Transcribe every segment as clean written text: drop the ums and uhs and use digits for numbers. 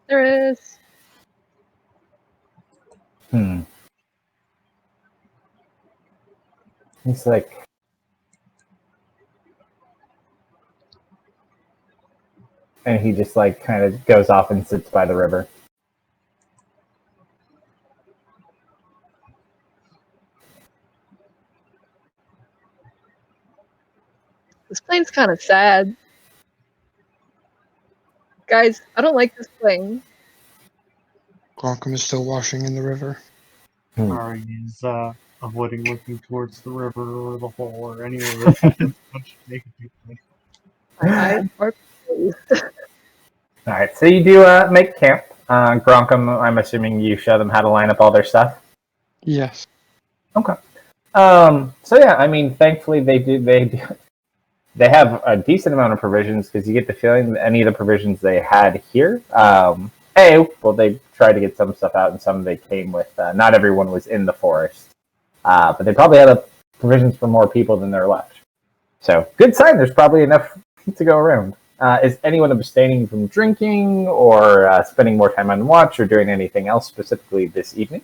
There is. He's like, and he just like kind of goes off and sits by the river. This plane's kind of sad. Guys, I don't like this plane. Glonkum is still washing in the river. Ari is avoiding looking towards the river or the hole or anywhere where the punch naked people. My eyes are closed. All right, so you do make camp. Gronkum, I'm assuming you show them how to line up all their stuff. Yes. Okay. So yeah, I mean, thankfully they have a decent amount of provisions because you get the feeling that any of the provisions they had here, they tried to get some stuff out and some they came with. Not everyone was in the forest, but they probably had provisions for more people than there left. So good sign. There's probably enough to go around. Is anyone abstaining from drinking or spending more time on watch or doing anything else specifically this evening?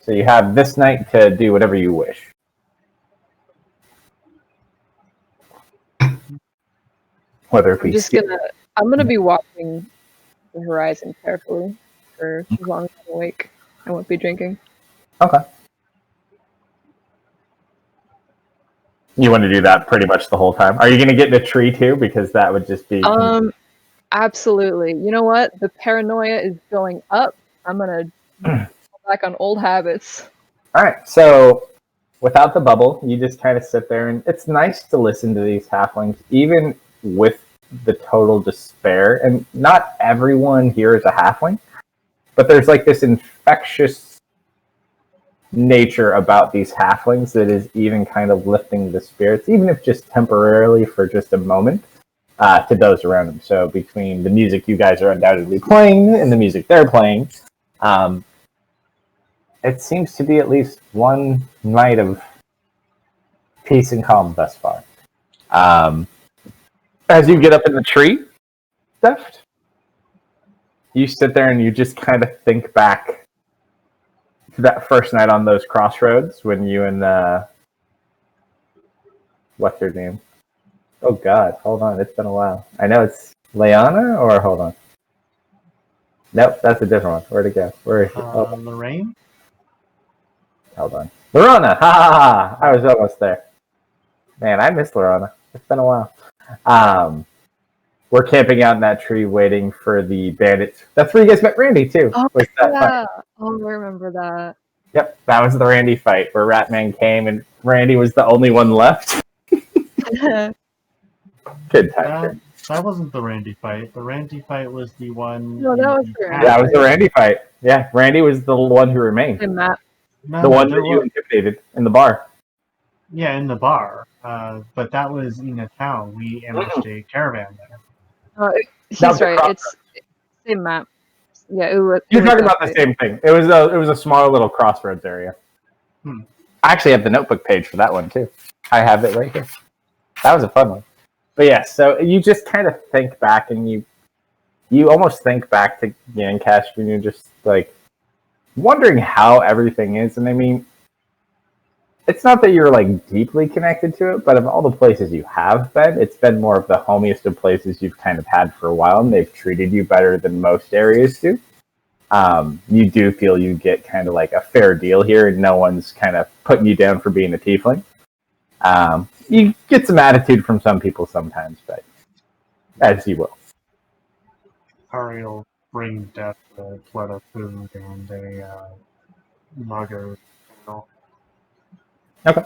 So you have this night to do whatever you wish. Whether it be I'm gonna be watching the horizon carefully for as long as I'm awake. I won't be drinking. Okay. You want to do that pretty much the whole time? Are you going to get in a tree too? Because that would just be... Absolutely. You know what? The paranoia is going up. I'm going to go back on old habits. All right. So without the bubble, you just kind of sit there, and it's nice to listen to these halflings, even with the total despair. And not everyone here is a halfling, but there's like this infectious nature about these halflings that is even kind of lifting the spirits, even if just temporarily for just a moment, to those around them. So between the music you guys are undoubtedly playing and the music they're playing, it seems to be at least one night of peace and calm thus far. As you get up in the tree, Theft, you sit there and you just kind of think back to that first night on those crossroads when you and what's her name? Oh God, hold on, it's been a while. I know it's Leanna, or hold on. Nope, that's a different one. Where'd it go? Where is it? Lorraine? Hold on. Lorana! Ha ha ha! I was almost there. Man, I miss Lorana. It's been a while. We're camping out in that tree waiting for the bandits. That's where you guys met Randy, too. Oh, yeah. Oh, I remember that. Yep, that was the Randy fight where Ratman came and Randy was the only one left. Good time. That wasn't the Randy fight. The Randy fight was the one... No, that was the Randy That was the Randy fight. Yeah, Randy was the one who remained. And Matt. The one that you intimidated in the bar. Yeah, in the bar. But that was in a town. We ambushed a caravan there. He's right. It's same map. Yeah, You're talking about the same thing. It was a small little crossroads area. I actually have the notebook page for that one too. I have it right here. That was a fun one. But yeah, so you just kind of think back, and you almost think back to Yankash, and you're just like wondering how everything is. And I mean, it's not that you're like deeply connected to it, but of all the places you have been, it's been more of the homiest of places you've kind of had for a while, and they've treated you better than most areas do. You do feel you get kind of like a fair deal here, and no one's kind of putting you down for being a tiefling. You get some attitude from some people sometimes, but as you will. Ari will bring Death a plate of food and a mug of ale. Okay.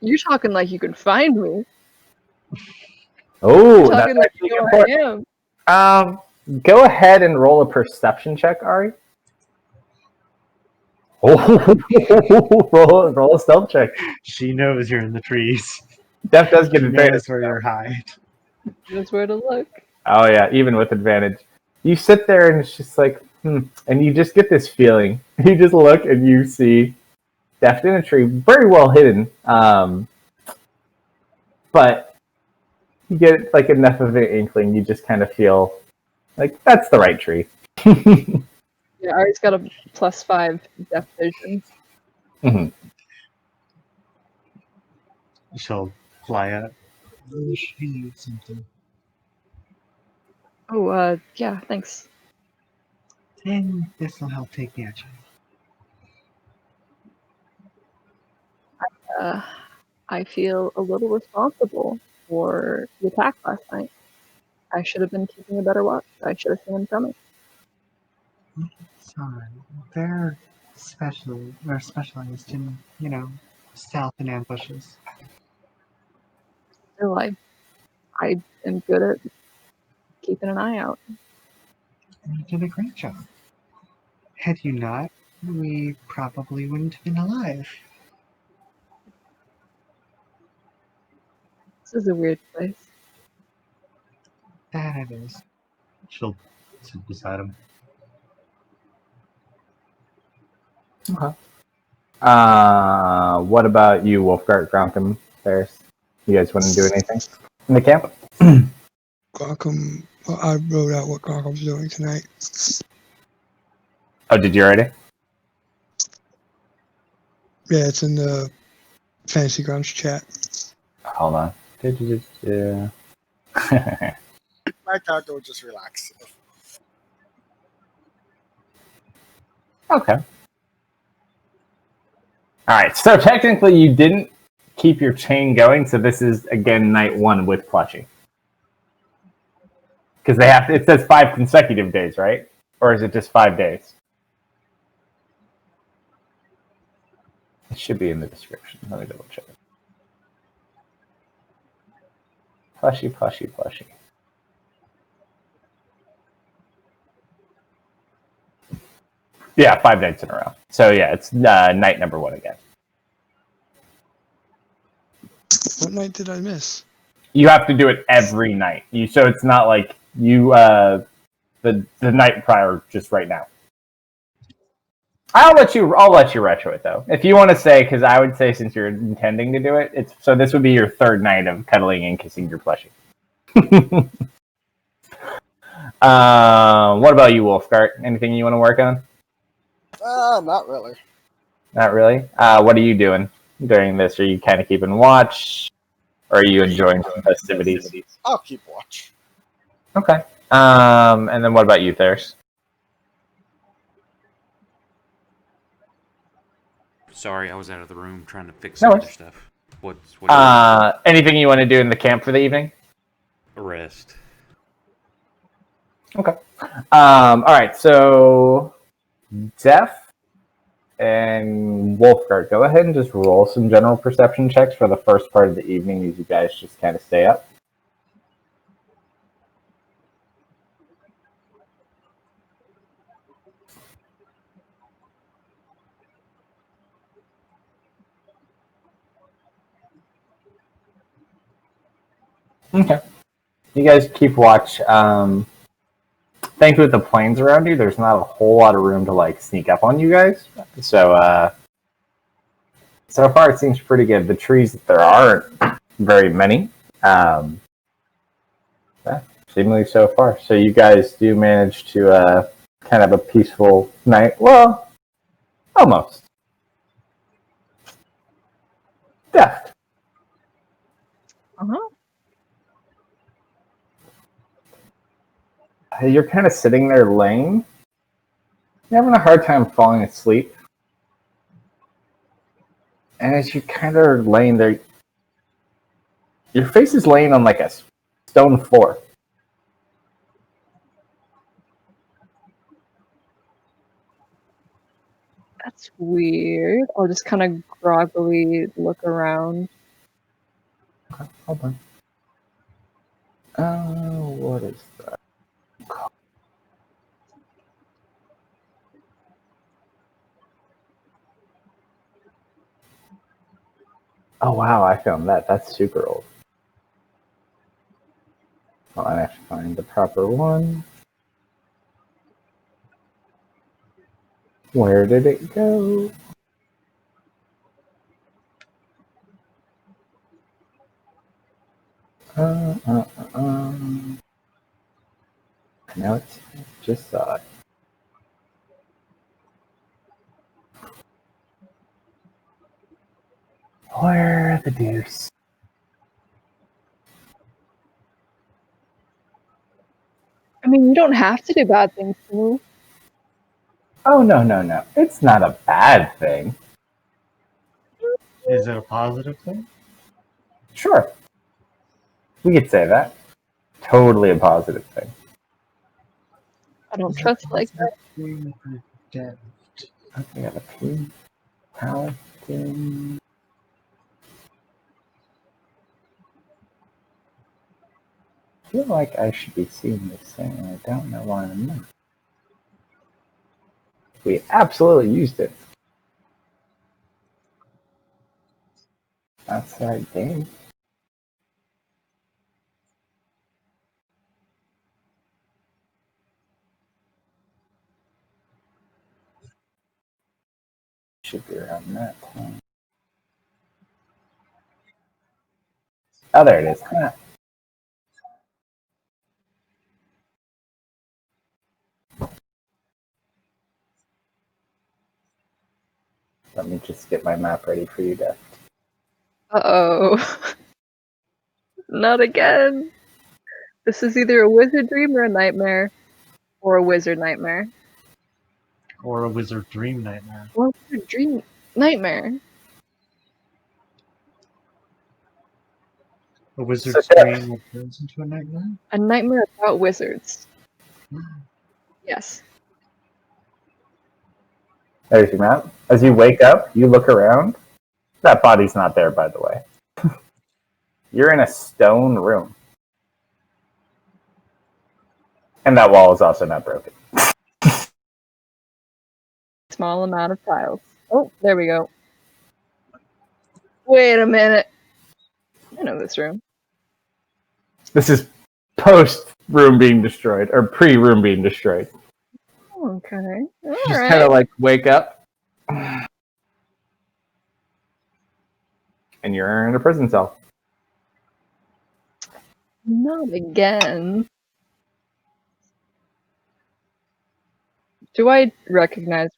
You're talking like you can find me. Oh, You're talking that's like you know who I am. Go ahead and roll a perception check, Ari. Oh, roll a stealth check. She knows you're in the trees. Death does get advantage. That's where you're hide. That's where to look. Oh yeah, even with advantage. You sit there and it's just like, and you just get this feeling. You just look and you see Death in a tree, very well hidden. But you get like enough of an inkling, you just kind of feel like that's the right tree. Yeah, I always got a +5 depth vision. She'll fly at. Oh, she needs something. Oh, yeah, thanks. And this will help take the edge. I feel a little responsible for the attack last night. I should have been keeping a better watch. I should have seen him coming. Sorry, they're specialized in, stealth and ambushes. Still, I am good at keeping an eye out. And you did a great job. Had you not, we probably wouldn't have been alive. This is a weird place. That it is. She'll sit beside him. Okay. What about you, Wolfgart, Gronkum, Ferris? You guys wouldn't do anything in the camp? Gronkum, well, I wrote out what Gronkum's doing tonight. Oh, did you already? Yeah, it's in the Fantasy Grounds chat. Hold on. Yeah. My character would just relax. Okay. All right. So technically, you didn't keep your chain going. So this is again night 1 with plushie. Because they have to, it says 5 consecutive days, right? Or is it just 5 days? It should be in the description. Let me double check. Plushie. Yeah, 5 nights in a row. So yeah, it's night number 1 again. What night did I miss? You have to do it every night. So it's not like you the night prior, just right now. I'll let you retro it though, if you want to say, because I would say since you're intending to do it, so this would be your 3rd night of cuddling and kissing your plushie. What about you, Wolfgart? Anything you want to work on? Not really. Not really. What are you doing during this? Are you kind of keeping watch, or are you enjoying some festivities? I'll keep watch. Okay. And then what about you, Thers? Sorry, I was out of the room trying to fix No some other worries. stuff. What Anything you want to do in the camp for the evening? rest? Okay. All right. So, Def and Wolfgart, go ahead and just roll some general perception checks for the first part of the evening as you guys just kind of stay up. Okay. You guys keep watch. Thankfully, with the plains around you, there's not a whole lot of room to like sneak up on you guys. So, so far it seems pretty good. The trees that there aren't very many. Yeah, seemingly so far. So you guys do manage to kind of a peaceful night. Well, almost. Deft. Uh-huh. You're kind of sitting there laying. You're having a hard time falling asleep. And as you kind of are laying there, your face is laying on like a stone floor. That's weird. I'll just kind of groggily look around. Okay, hold on. What is that? Oh wow, I found that. That's super old. Well, I have to find the proper one. Where did it go? I know it's just saw it. Where the deuce? I mean, you don't have to do bad things to me. Oh, no. It's not a bad thing. Is it a positive thing? Sure. We could say that. Totally a positive thing. I don't trust like that. Dead. Okay, I got a P. Paladin. I feel like I should be seeing this thing, and I don't know why I'm not. We absolutely used it. Outside game. Should be around that time. Oh, there it is. Huh. Let me just get my map ready for you, Death. Uh-oh. Not again. This is either a wizard dream or a nightmare. Or a wizard nightmare. Or a wizard dream nightmare. Or a wizard dream nightmare. A wizard's dream that turns into a nightmare? A nightmare about wizards. Yes. There's your map. As you wake up, you look around. That body's not there, by the way. You're in a stone room. And that wall is also not broken. Small amount of tiles. Oh, there we go. Wait a minute. I know this room. This is post room being destroyed, or pre room being destroyed. Okay. Just Alright. kind of like wake up, and you're in a prison cell. Not again. Do I recognize?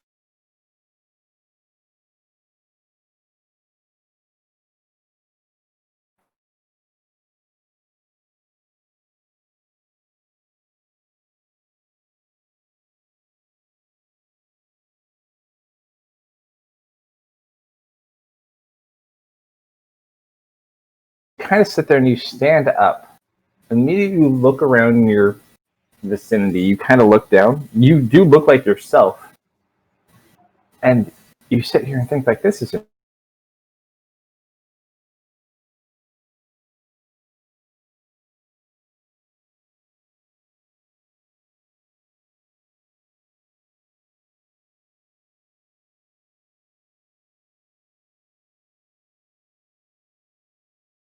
Kind of sit there and you stand up. Immediately you look around in your vicinity. You kind of look down. You do look like yourself. And you sit here and think like, this is a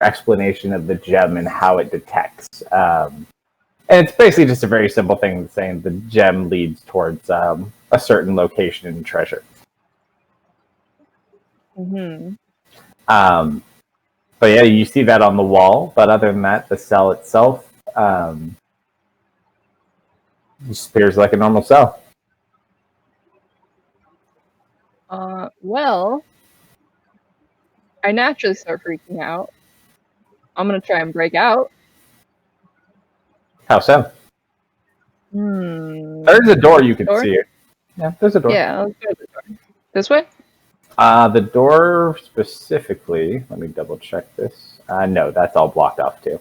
explanation of the gem and how it detects. And it's basically just a very simple thing saying the gem leads towards a certain location in treasure. Mm-hmm. But yeah, you see that on the wall. But other than that, the cell itself just appears like a normal cell. Well, I naturally start freaking out. I'm gonna try and break out. How so? There's a door you can Door? see it. Yeah, there's a door. Yeah, let's go to the door. This way? The door specifically, let me double check this. No, that's all blocked off too.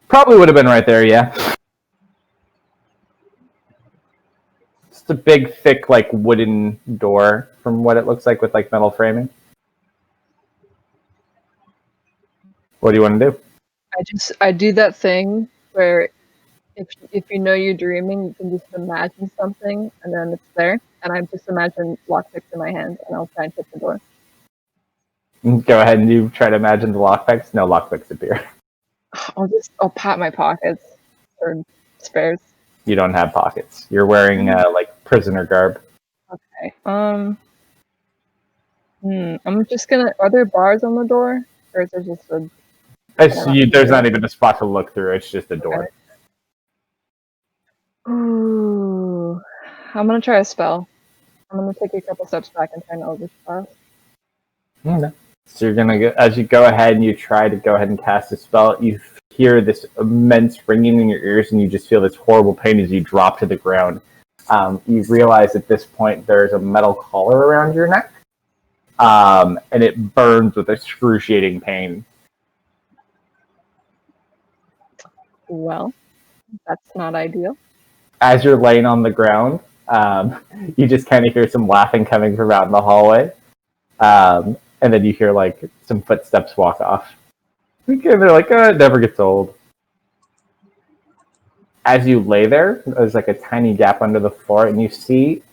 Probably would have been right there, yeah. It's a big, thick, like wooden door from what it looks like with like metal framing. What do you want to do? I do that thing where if you know you're dreaming, you can just imagine something and then it's there. And I just imagine lockpicks in my hand and I'll try and hit the door. Go ahead and you try to imagine the lockpicks. No lockpicks appear. I'll pat my pockets for spares. You don't have pockets. You're wearing like prisoner garb. Okay. I'm just gonna. Are there bars on the door, or is there just a? There's not even a spot to look through. It's just a door. Okay. Ooh, I'm gonna try a spell. I'm gonna take a couple steps back and try an Eldritch Blast. Okay. So you're gonna go, as you go ahead and you try to go ahead and cast a spell, you hear this immense ringing in your ears, and you just feel this horrible pain as you drop to the ground. You realize at this point there's a metal collar around your neck, and it burns with excruciating pain. Well, that's not ideal. As you're laying on the ground, you just kind of hear some laughing coming from out in the hallway, and then you hear like some footsteps walk off. And they're like, oh, it never gets old. As you lay there, there's like a tiny gap under the floor, and you see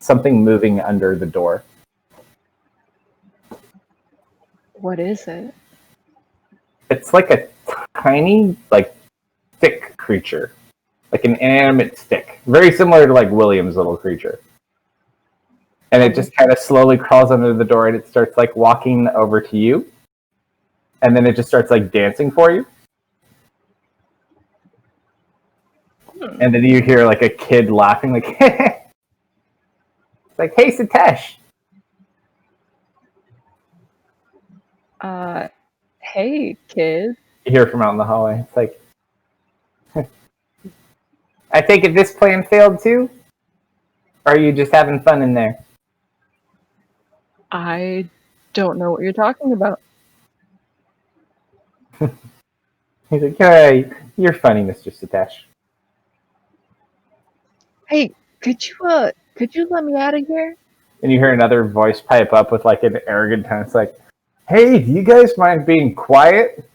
something moving under the door. What is it? It's like a tiny, like, stick creature. Like an inanimate stick. Very similar to like William's little creature. And it just kind of slowly crawls under the door, and it starts like walking over to you. And then it just starts like dancing for you. And then you hear like a kid laughing, like, it's like, hey, Satesh. Hey, kid. You hear from out in the hallway. It's like, I take it this plan failed too? Or are you just having fun in there? I don't know what you're talking about. He's like, hey, you're funny, Mr. Satesh. Hey, could you let me out of here? And you hear another voice pipe up with like an arrogant tone. It's like, hey, do you guys mind being quiet?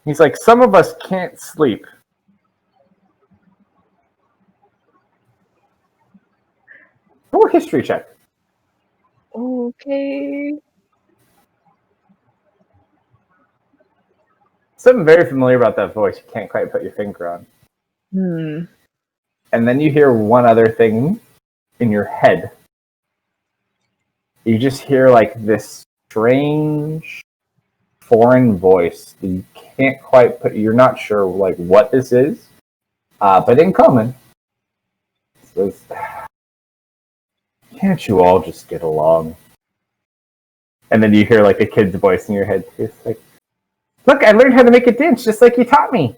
He's like, some of us can't sleep. Roll a history check. Okay. Something very familiar about that voice you can't quite put your finger on. And then you hear one other thing in your head. You just hear like this strange foreign voice that you can't quite put, you're not sure like what this is, but in common it says, can't you all just get along? And then you hear like a kid's voice in your head too. It's like, look, I learned how to make a dance just like you taught me.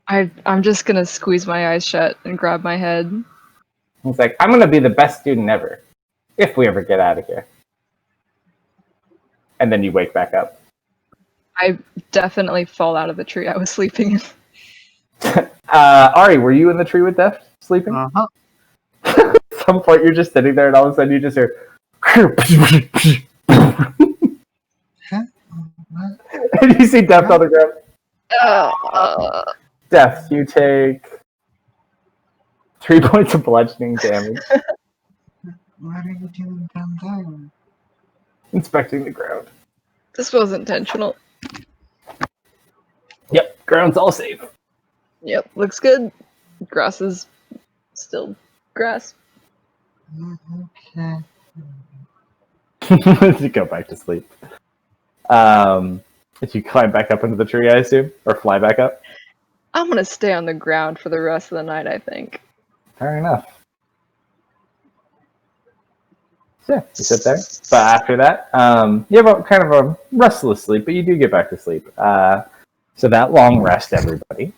I'm just gonna squeeze my eyes shut and grab my head. He's like, I'm gonna be the best student ever, if we ever get out of here. And then you wake back up. I definitely fall out of the tree I was sleeping in. Ari, were you in the tree with Deft sleeping? Uh-huh. At some point you're just sitting there and all of a sudden you just hear and you see Deft on the ground. Deft, you take 3 points of bludgeoning damage. What are you doing down there? Inspecting the ground. This was intentional. Yep, ground's all safe. Yep, looks good. Grass is still grass. Okay. You go back to sleep. If you climb back up into the tree, I assume? Or fly back up? I'm gonna stay on the ground for the rest of the night, I think. Fair enough. So yeah, you sit there. But after that, you have kind of a restless sleep, but you do get back to sleep. So that long rest, everybody.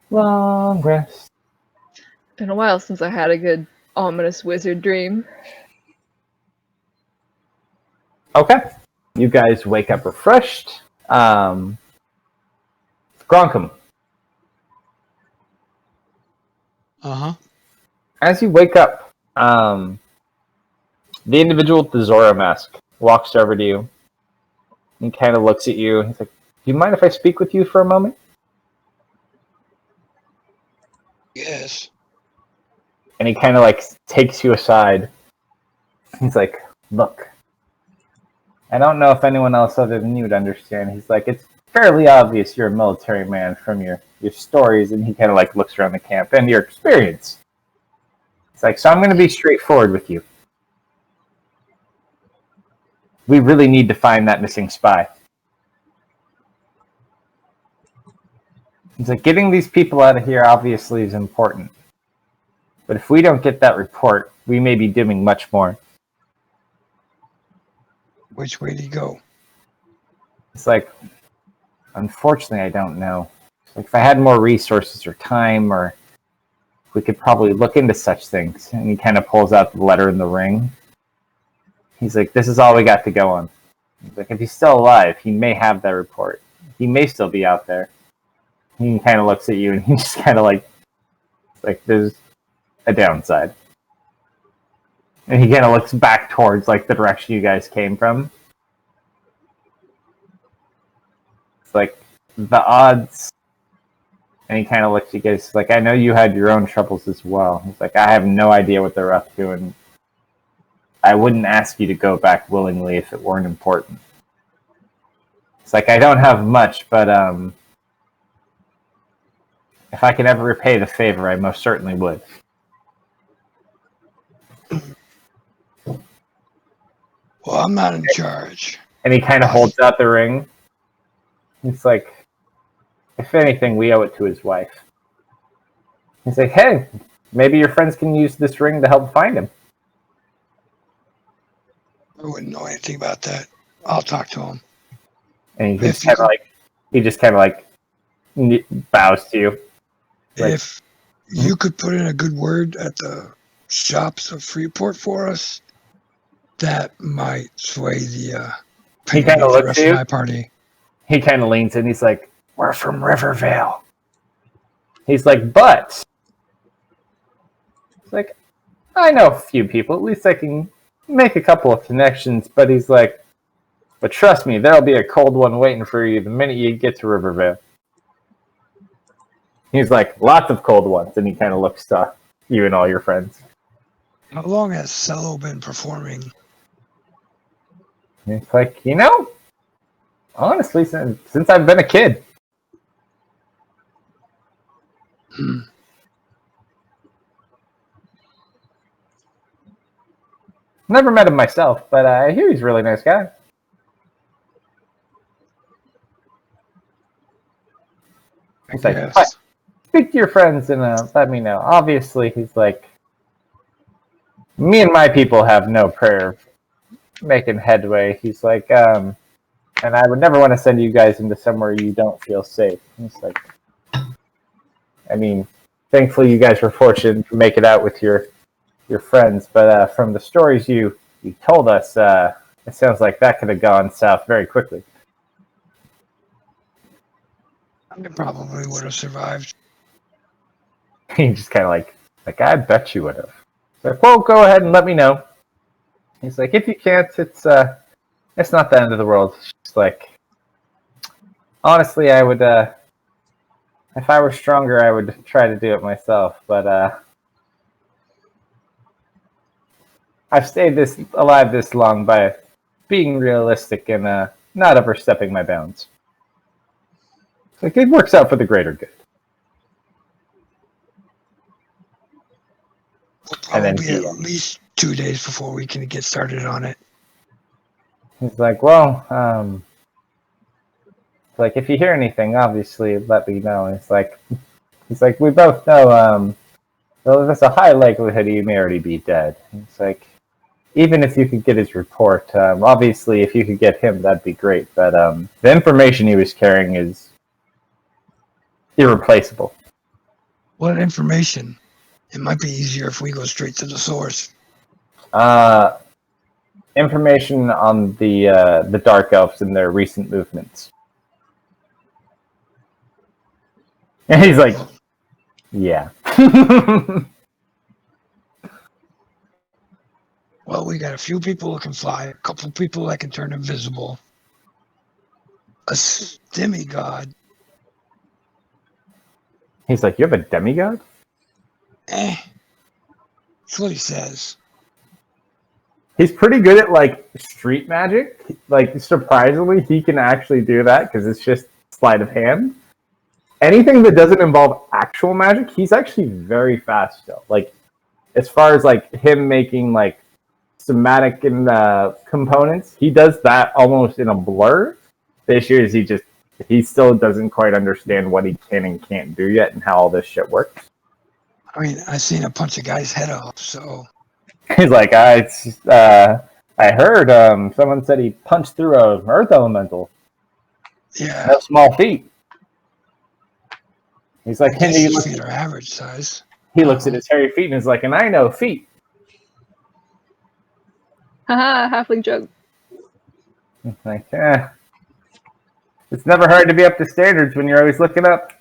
Long rest. Been a while since I had a good ominous wizard dream. Okay. You guys wake up refreshed. Gronkum. Uh-huh. As you wake up, the individual with the Zorro mask walks over to you and kind of looks at you. He's like, do you mind if I speak with you for a moment? Yes. And he kind of like takes you aside. He's like, look, I don't know if anyone else other than you would understand. He's like, it's fairly obvious you're a military man from your stories. And he kind of like looks around the camp and your experience. It's like, so I'm going to be straightforward with you. We really need to find that missing spy. It's like, getting these people out of here obviously is important. But if we don't get that report, we may be doing much more. Which way did he go? It's like, unfortunately, I don't know. Like, if I had more resources or time, or we could probably look into such things. And he kind of pulls out the letter in the ring. He's like, this is all we got to go on. He's like, if he's still alive, he may have that report. He may still be out there. He kind of looks at you, and he's just kind of like, there's a downside. And he kind of looks back towards, like, the direction you guys came from. It's like, the odds... And he kind of looks at you guys, like, I know you had your own troubles as well. He's like, I have no idea what they're up to, and I wouldn't ask you to go back willingly if it weren't important. It's like, I don't have much, but if I could ever repay the favor, I most certainly would. Well, I'm not in charge. And he kind of holds out the ring. It's like, if anything, we owe it to his wife. He's like, hey, maybe your friends can use this ring to help find him. I wouldn't know anything about that. I'll talk to him. And he just kind of like bows to you. Like, If you could put in a good word at the shops of Freeport for us, that might sway the kinda the looks rest at of you. my party. He kind of leans in. He's like, we're from Rivervale. He's like, but... He's like, I know a few people. At least I can make a couple of connections. But he's like, but trust me, there'll be a cold one waiting for you the minute you get to Rivervale. He's like, lots of cold ones. And he kind of looks to you and all your friends. How long has Cello been performing? And it's like, honestly, since I've been a kid. Never met him myself, but I hear he's a really nice guy. He's like, Yes. speak to your friends and let me know. Obviously, he's like, me and my people have no prayer of making headway. He's like, and I would never want to send you guys into somewhere you don't feel safe. He's like, I mean, thankfully you guys were fortunate to make it out with your friends, but from the stories you told us, it sounds like that could have gone south very quickly. I probably would have survived. He just kind of like I bet you would have. Like, well, go ahead and let me know. He's like, if you can't, it's not the end of the world. It's just like, honestly, I would, if I were stronger, I would try to do it myself. But I've stayed alive this long by being realistic and not overstepping my bounds. Like, it works out for the greater good. We'll And then probably be at least 2 days before we can get started on it. He's like, well, like, if you hear anything, obviously let me know. And he's like, we both know, well, there's a high likelihood he may already be dead. It's like, even if you could get his report, obviously if you could get him, that'd be great. But the information he was carrying is irreplaceable. What information? It might be easier if we go straight to the source. Information on the Dark Elves and their recent movements. And he's like, yeah. Well, we got a few people who can fly, a couple people that can turn invisible, a demigod. He's like, you have a demigod? That's what he says. He's pretty good at, like, street magic. Like, surprisingly, he can actually do that because it's just sleight of hand. Anything that doesn't involve actual magic, he's actually very fast still. Like, as far as, like, him making, like, somatic and components, he does that almost in a blur. The issue is he still doesn't quite understand what he can and can't do yet and how all this shit works. I mean, I seen a punch a guy's head off, so He's like, I heard someone said he punched through a earth elemental. yeah. No small feat. He's like, I guess he his looks, feet are average size. he looks at his hairy feet and is like, and I know feet. Haha, halfling joke. Like, it's never hard to be up to standards when you're always looking up.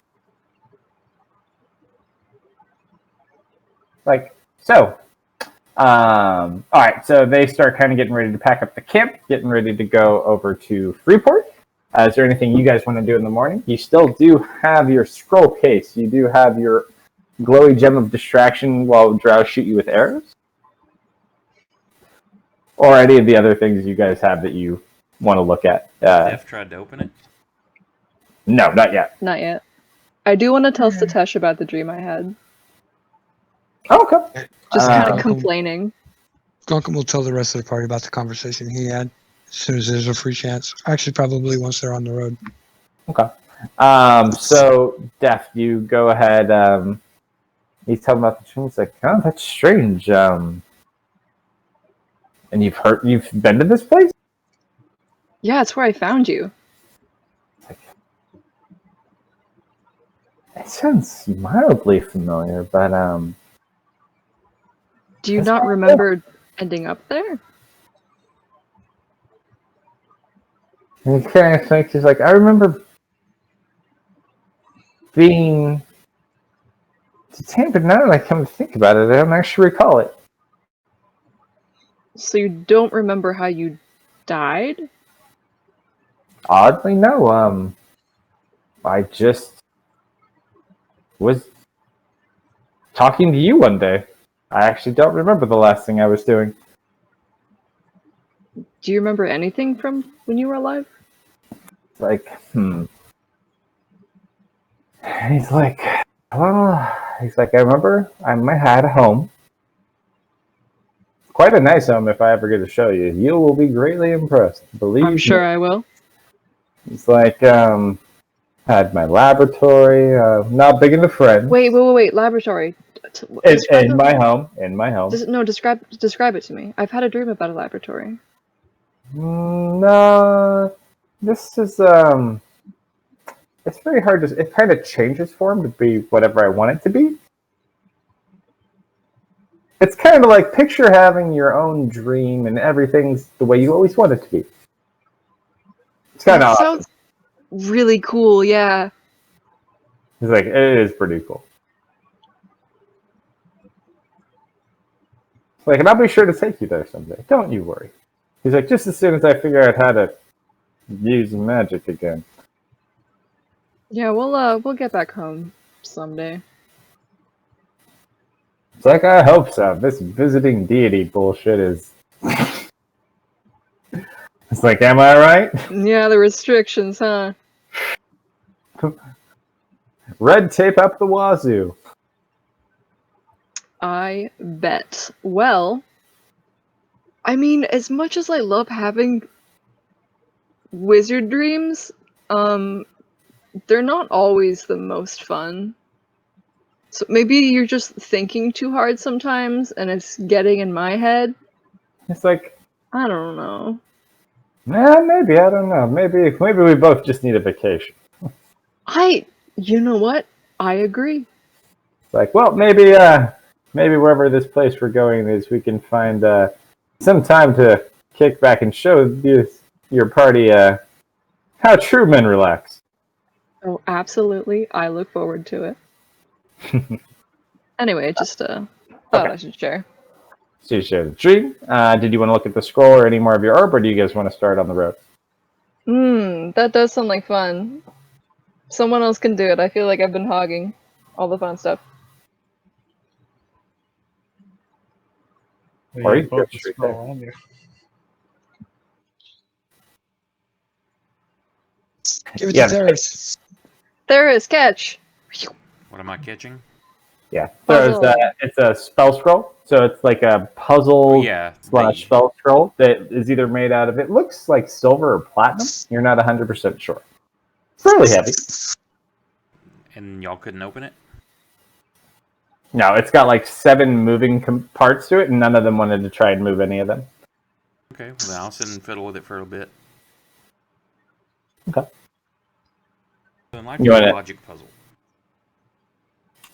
Like, so. All right, so they start kind of getting ready to pack up the camp, getting ready to go over to Freeport. Is there anything you guys want to do in the morning? You still do have your scroll case. You do have your glowy gem of distraction while drow shoot you with arrows. Or any of the other things you guys have that you want to look at. Def tried to open it. No, not yet. Not yet. I do want to tell Satesh about the dream I had. Oh, okay. Just kind of Um, complaining. Gunkum will tell the rest of the party about the conversation he had as soon as there's a free chance. Actually, probably once they're on the road. Okay. So, Def, you go ahead. He's telling about the dream. He's like, oh, that's strange. And you've been to this place? Yeah, it's where I found you. It sounds mildly familiar, but Do you That's not fine. remember ending up there? he kind of thinks, he's like, I remember being detained, but now that I come to think about it, I don't actually recall it. So you don't remember how you died? Oddly, no. I just was talking to you one day. I actually don't remember the last thing I was doing. Do you remember anything from when you were alive? Like, He's like, well, I remember I had a home. Quite a nice home if I ever get to show you. You will be greatly impressed. Believe I'm sure me. I will. It's like, had my laboratory, not big into friends. Wait, laboratory. In my home. Describe it to me. I've had a dream about a laboratory. No, this is, it's very hard to, it kind of changes form to be whatever I want it to be. It's kind of like picture having your own dream and everything's the way you always want it to be. It's kind of awesome. Sounds really cool, yeah. It's like, it is pretty cool. Like, and I'll be sure to take you there someday. Don't you worry. He's like, just as soon as I figure out how to use magic again. Yeah, we'll get back home someday. It's like, I hope so. This visiting deity bullshit is... It's like, am I right? Yeah, the restrictions, huh? Red tape up the wazoo. I bet. Well, I mean, as much as I love having wizard dreams, they're not always the most fun. So maybe you're just thinking too hard sometimes, and it's getting in my head. It's like, I don't know. maybe, I don't know. Maybe we both just need a vacation. You know what? I agree. It's like, well, maybe wherever this place we're going is, we can find some time to kick back and show your party how true men relax. Oh, absolutely. I look forward to it. Anyway, just thought I should share. So you shared the dream. Did you want to look at the scroll or any more of your herb, or do you guys want to start on the road? That does sound like fun. Someone else can do it. I feel like I've been hogging all the fun stuff. Or you You can go both straight scroll on you. Give it Yeah. to Theris. There is catch. What am I catching? Yeah. Puzzle. It's a spell scroll, so it's like a puzzle Yeah. slash spell scroll that is either made out of, it looks like silver or platinum. You're not 100% sure. It's fairly heavy. And y'all couldn't open it? No, it's got like 7 moving parts to it, and none of them wanted to try and move any of them. Okay, well, then I'll sit and fiddle with it for a bit. Okay. So life You is a wanna- logic puzzle.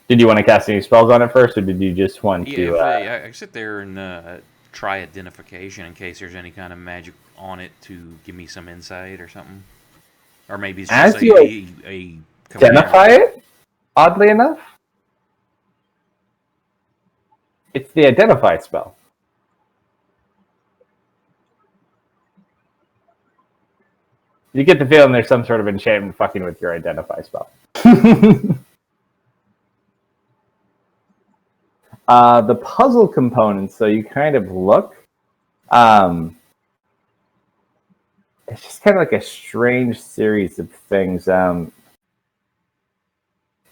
Did you want to cast any spells on it first, or did you just want Yeah, to? I sit there and try identification in case there's any kind of magic on it to give me some insight or something. Or maybe it's just As you a identify it, oddly enough, it's the identify spell. You get the feeling there's some sort of enchantment fucking with your identify spell. The puzzle components, so you kind of look. It's just kind of like a strange series of things. No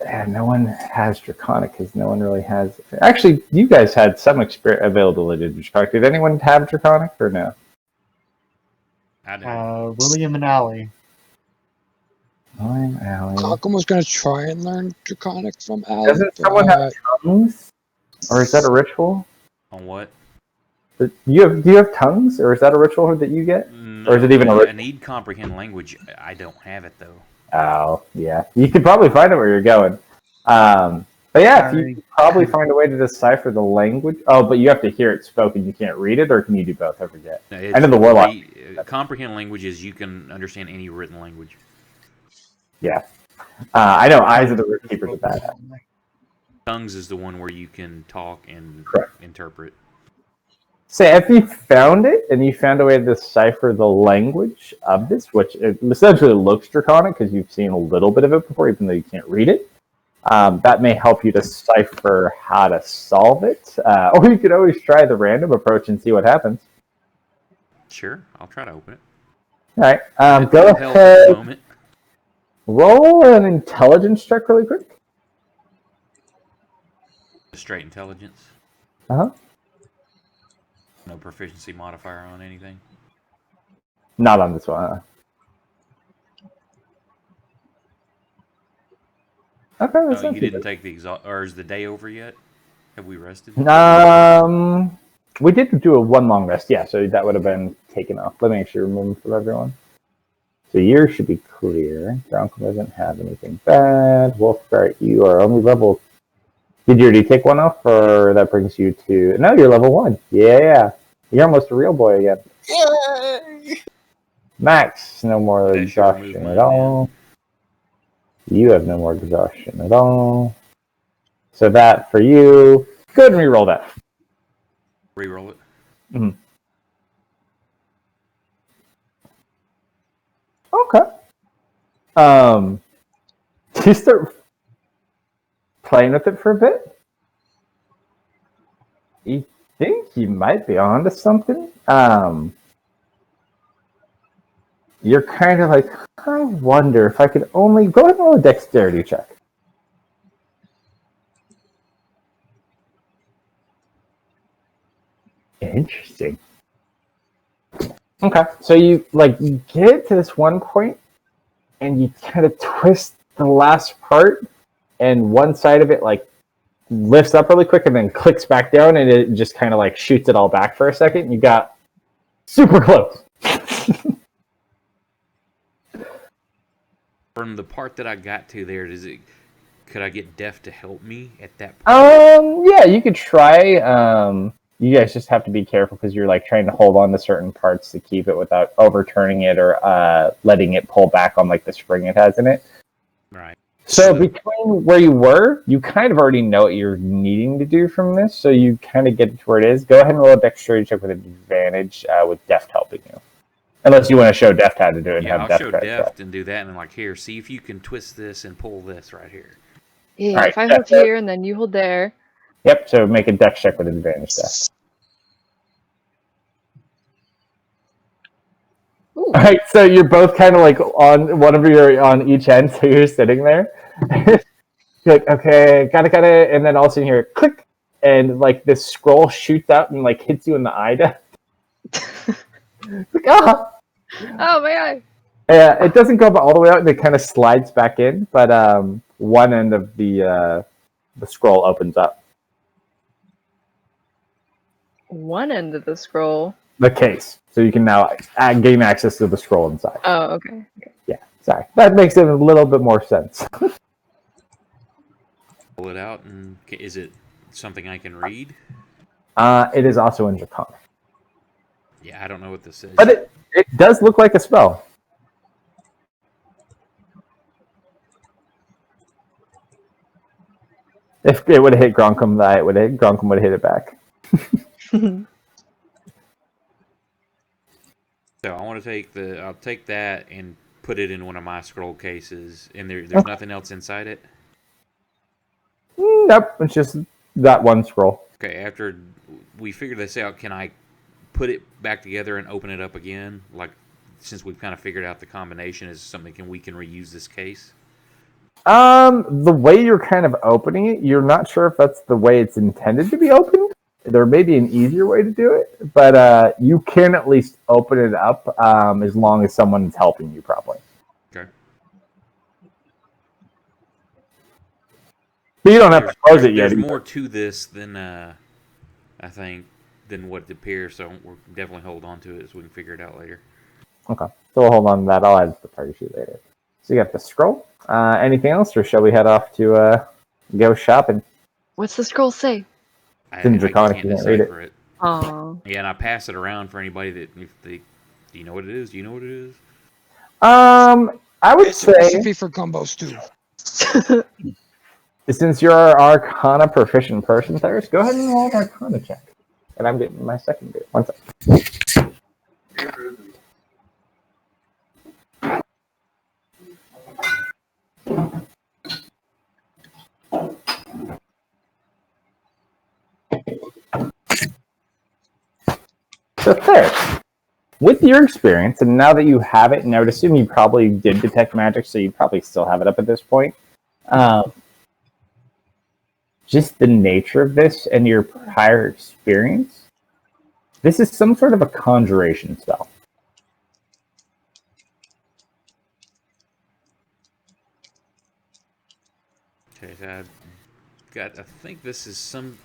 one has Draconic because no one really has. Actually, you guys had some availability to Draconic. Did anyone have Draconic or no? I don't. William and Allie. I'm Allie. Malcolm was going to try and learn Draconic from Allie. Doesn't someone have tongues? Or is that a ritual? On what? Do you have tongues, or is that a ritual that you get? No, Or is it even a I ritual? need comprehend language. I don't have it though. Oh, yeah. You could probably find it where you're going. But yeah, if you could probably find a way to decipher the language. Oh, but you have to hear it spoken. You can't read it, or can you do both? I forget. No, I know the warlock. Comprehend language is you can understand any written language. Yeah. I know Eyes of the Root Keepers are bad. Tongues is the one where you can talk and interpret. Say, if you found it and you found a way to decipher the language of this, which it essentially looks Draconic because you've seen a little bit of it before, even though you can't read it, that may help you decipher how to solve it. Or you could always try the random approach and see what happens. Sure, I'll try to open it. All right. It Go help at the ahead. moment. Roll an intelligence check really quick. Straight intelligence. Uh-huh. No proficiency modifier on anything. Not on this one. Okay, that's not You too didn't take the exhaust, or is the day over yet? Have we rested? bad. We did do a 1 long rest, yeah, so that would have been taken off. Let me actually remove them from everyone. So yours should be clear. Bronco doesn't have anything bad. Wolfguard, you are only level. Did you already take 1 off, or that brings you to? No, you're level 1. Yeah, you're almost a real boy again. Yay! Max, no more That should remove exhaustion mine at all. You have no more exhaustion at all. So that for you. Go ahead and re-roll that. Reroll it. Mhm. Okay. You start playing with it for a bit. You think you might be onto something. You're kind of like, I wonder if I could only go ahead and roll a dexterity check. Interesting. Okay, so you get to this one point, and you kind of twist the last part, and one side of it lifts up really quick and then clicks back down, and it just kind of shoots it all back for a second. You got super close. From the part that I got to there, could I get Def to help me at that point? Yeah, you could try. You guys just have to be careful because you're trying to hold on to certain parts to keep it without overturning it or letting it pull back on the spring it has in it. Right. So between where you were, you kind of already know what you're needing to do from this, so you kind of get it to where it is. Go ahead and roll a dexterity check with advantage with Deft helping you. Unless you want to show Deft how to do it and Yeah, have I'll Deft show try to Deft and do that, and here, see if you can twist this and pull this right here. Yeah, Alright, if I hold here and then you hold there. Yep, so make a dex check with advantage, Deft. Ooh. All right, so you're both kind of on one of your on each end, so you're sitting there. You're like, okay, got it, and then all of a sudden you hear click, and this scroll shoots out and hits you in the eye. Ah! Oh my eye. Yeah, it doesn't go all the way out, and it kind of slides back in, but one end of the scroll opens up. one end of the scroll. The case. So you can now gain access to the scroll inside. Oh, okay. Yeah, sorry. That makes it a little bit more sense. Pull it out, and is it something I can read? It is also in Draconic. Yeah, I don't know what this is. But it does look like a spell. If it would have hit Gronkum, Gronkum would have hit it back. So I want to I'll take that and put it in one of my scroll cases. And there's Okay. nothing else inside it? Nope, it's just that one scroll. Okay, after we figure this out, can I put it back together and open it up again? Like, since we've kind of figured out the combination, is something we can reuse this case? The way you're kind of opening it, you're not sure if that's the way it's intended to be opened. There may be an easier way to do it, but you can at least open it up as long as someone's helping you, probably. Okay. But you don't have to close it yet. There's more to this than I think than what it appears, so we'll definitely hold on to it so we can figure it out later. Okay, so we'll hold on to that. I'll add it to the party sheet later. So you got the scroll. Anything else, or shall we head off to go shopping? What's the scroll say? It's in Draconic, can't you can't read it. decipher it. Oh. Yeah, and I pass it around for anybody that if they. Do you know what it is? Do you know what it is? I would It's a say recipe for gumbo stew. since you're our Arcana proficient person, Cyrus, go ahead and roll an Arcana check, and I'm getting my second bit. One second. So Cyrus, with your experience, and now that you have it, and I would assume you probably did detect magic, so you probably still have it up at this point. Just the nature of this and your prior experience, this is some sort of a conjuration spell. Okay, so I think this is some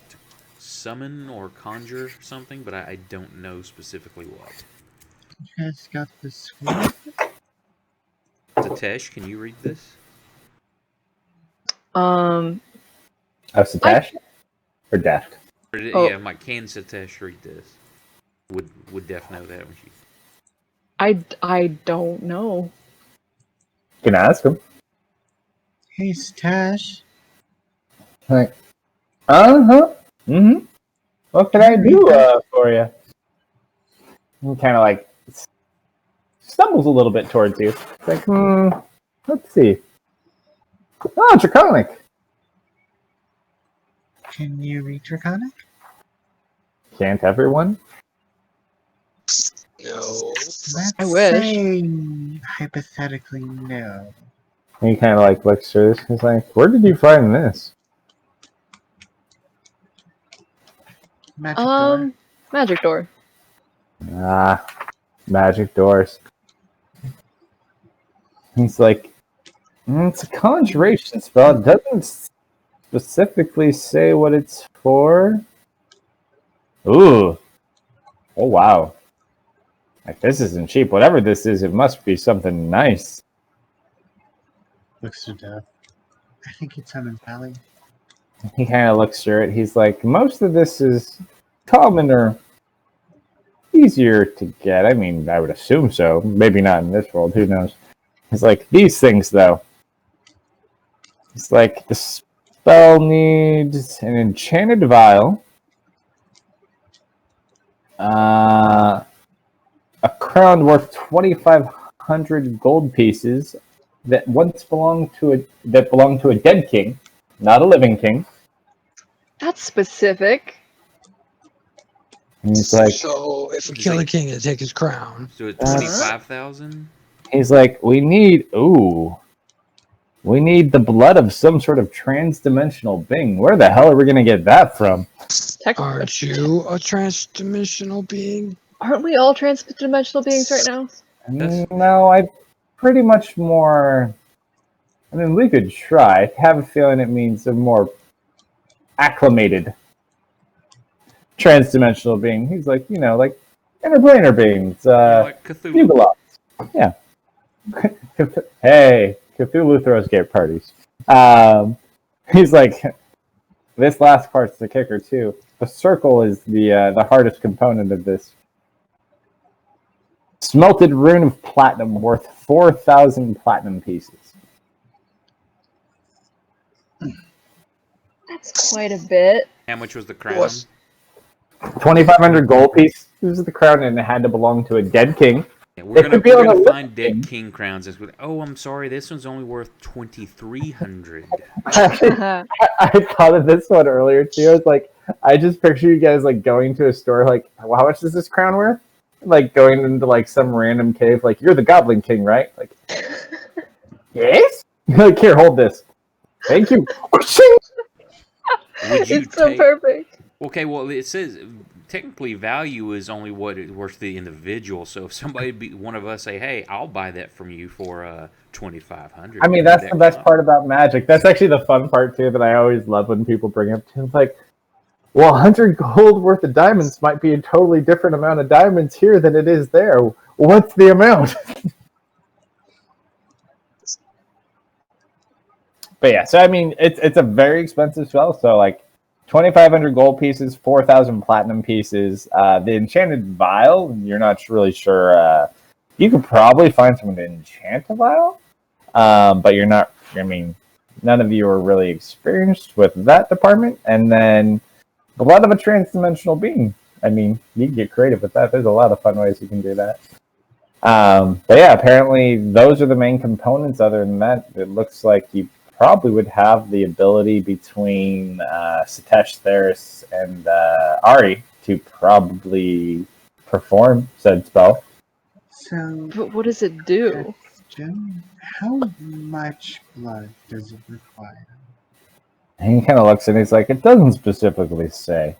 summon or conjure something, but I don't know specifically what. You guys got the screen? Tatesh, can you read this? Oh, Satesh? Or Deft? Oh. Yeah, can Satesh read this? Would Def know that when she? I don't know. You can ask him. Hey, Stash. Like, mm-hmm. What can I do for you? He kind of like stumbles a little bit towards you. It's like, let's see. Oh, Draconic. Can you read Draconic? Can't everyone? No. Let's I wish. say hypothetically no. And he kind of like looks through this. He's like, where did you find this? Magic door. Magic door. Magic doors. He's like, it's a conjuration spell. It doesn't specifically say what it's for. Ooh. Oh, wow. Like, this isn't cheap. Whatever this is, it must be something nice. Looks to death. I think it's unempowering. He kind of looks through it. He's like, most of this is common or easier to get. I mean, I would assume so. Maybe not in this world. Who knows? He's like, these things, though. It's like, the spell needs an enchanted vial, a crown worth 2,500 gold pieces that once belonged to a dead king, not a living king. That's specific. And he's like, So if we kill the king and take his crown, So it's 25,000. he's like, we need the blood of some sort of trans-dimensional being. Where the hell are we gonna get that from? aren't you a trans-dimensional being? Aren't we all trans-dimensional beings right now? No, I pretty much more. I mean, we could try. I have a feeling it means a more acclimated. trans-dimensional being. He's like, like interplanar beings, Like Cthulhu. Bugalots. Yeah. Hey, Cthulhu throws gay parties. He's like, this last part's the kicker too. The circle is the hardest component of this. Smelted rune of platinum worth 4,000 platinum pieces. That's quite a bit. How much was the crown? What? 2,500 gold pieces is the crown, and it had to belong to a dead king. Yeah, we're It could be gonna on a find listing. dead king crowns. Oh, I'm sorry. This one's only worth 2,300. I thought of this one earlier too. I was like, I just picture you guys like going to a store, like, well, how much is this crown worth? Like going into like some random cave, like, you're the Goblin King, right? Like, yes. Like, here, hold this. Thank you. Would you It's so take? perfect. Okay, well, it says technically value is only what it's worth to the individual. So if somebody, one of us, say, "Hey, I'll buy that from you for 2,500." I mean, that's the best part about Magic. That's actually the fun part too that I always love when people bring up to. It's like, well, 100 gold worth of diamonds might be a totally different amount of diamonds here than it is there. What's the amount? But yeah, so I mean, it's a very expensive spell. So like, 2,500 gold pieces, 4,000 platinum pieces. The enchanted vial, you're not really sure. You could probably find someone to enchant a vial, but you're not. I mean, none of you are really experienced with that department. And then the blood of a trans-dimensional being. I mean, you can get creative with that. There's a lot of fun ways you can do that. But yeah, apparently those are the main components. Other than that, it looks like you probably would have the ability between Satesh, Theris, and Ari to probably perform said spell. So, But what does it do? question, how much blood does it require? And he kind of looks and he's like, it doesn't specifically say.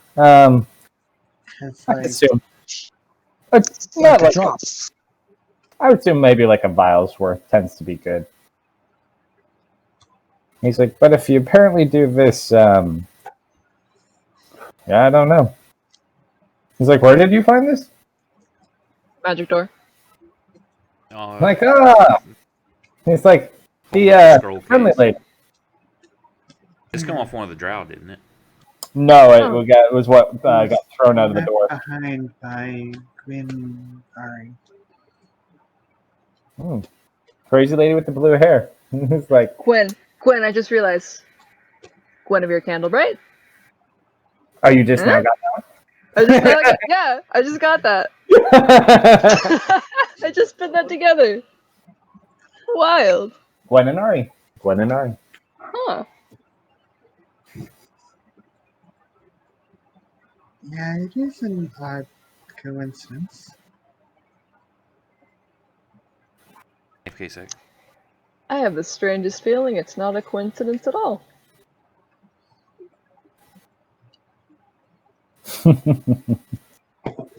It's I like, assume. It's Like not a like drop. I would assume maybe like a vial's worth tends to be good. He's like, but if you apparently do this, yeah, I don't know. He's like, where did you find this? Magic door. Like, He's like, Scroll friendly case. lady. It's come off one of the drow, didn't it? No, Oh. it was what got thrown out of the left door. behind by Gwyn Ari. Crazy lady with the blue hair. He's like, Gwen, I just realized. Guinevere Candlebright? oh, you just now Huh? got I just I just got that. that? I just put that together. Wild. Gwen and Ari. Gwen and Ari. Huh. Yeah, it is an odd coincidence. FK sec. I have the strangest feeling it's not a coincidence at all.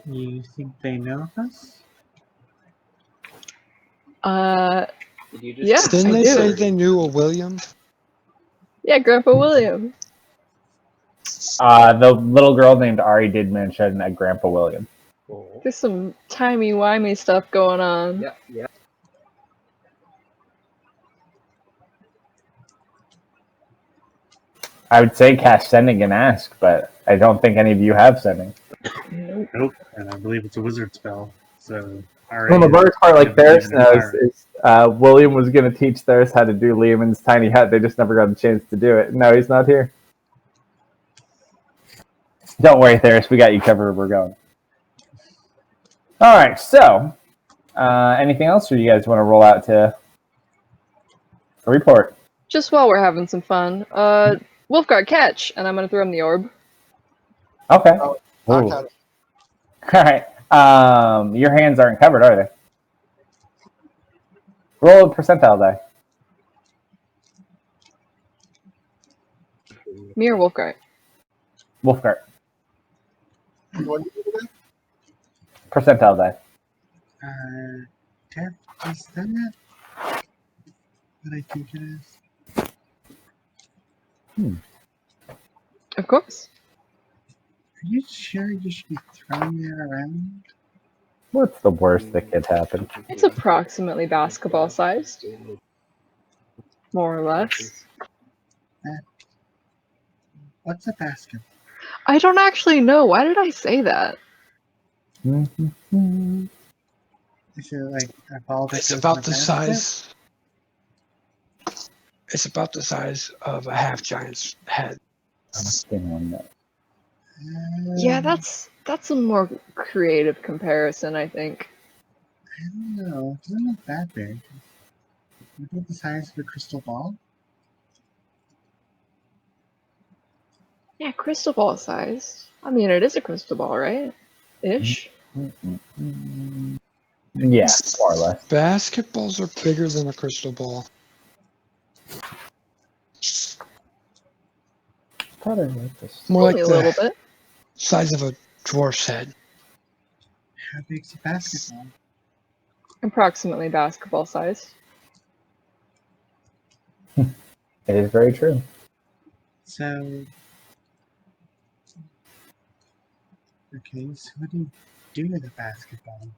You think they know of us? Yeah, Didn't I they do. say they knew a William? Yeah, Grandpa William. The little girl named Ari did mention Grandpa William. There's some timey-wimey stuff going on. Yeah. I would say cast sending and ask, but I don't think any of you have sending. Nope, and I believe it's a wizard spell. So, Well, the worst part, like Theris knows, is William was going to teach Theris how to do Lehman's tiny hut. They just never got a chance to do it. No, he's not here. Don't worry, Theris. We got you covered. We're going. All right. So, anything else, or you guys want to roll out to a report? Just while we're having some fun, Wolfguard catch, and I'm gonna throw him the orb. Okay. Oh, Ooh. okay. All right. Your hands aren't covered, are they? Roll a percentile die. Me or Wolfguard? Wolfgart. What do you do again? Percentile die. Deb, is that what I think it is? Of course. you sure you should be throwing that around? What's the worst that could happen? It's approximately basketball sized, more or less. What's a basket? I don't actually know. Why did I say that? Mm-hmm. Is it like a ball that It's goes in about a the basket? size. It's about the size of a half giant's head. Yeah, Um, that's a more creative comparison, I think. I don't know. It doesn't look that big. Look at the size of a crystal ball. Yeah, crystal ball size. I mean, it is a crystal ball, right? Ish. Yeah, more or less. Basketballs are bigger than a crystal ball. Thought I liked this. More like Only a little the bit. size of a dwarf's head. How big's a basketball? Approximately basketball size. It is very true. So, okay, so what do you do with a basketball?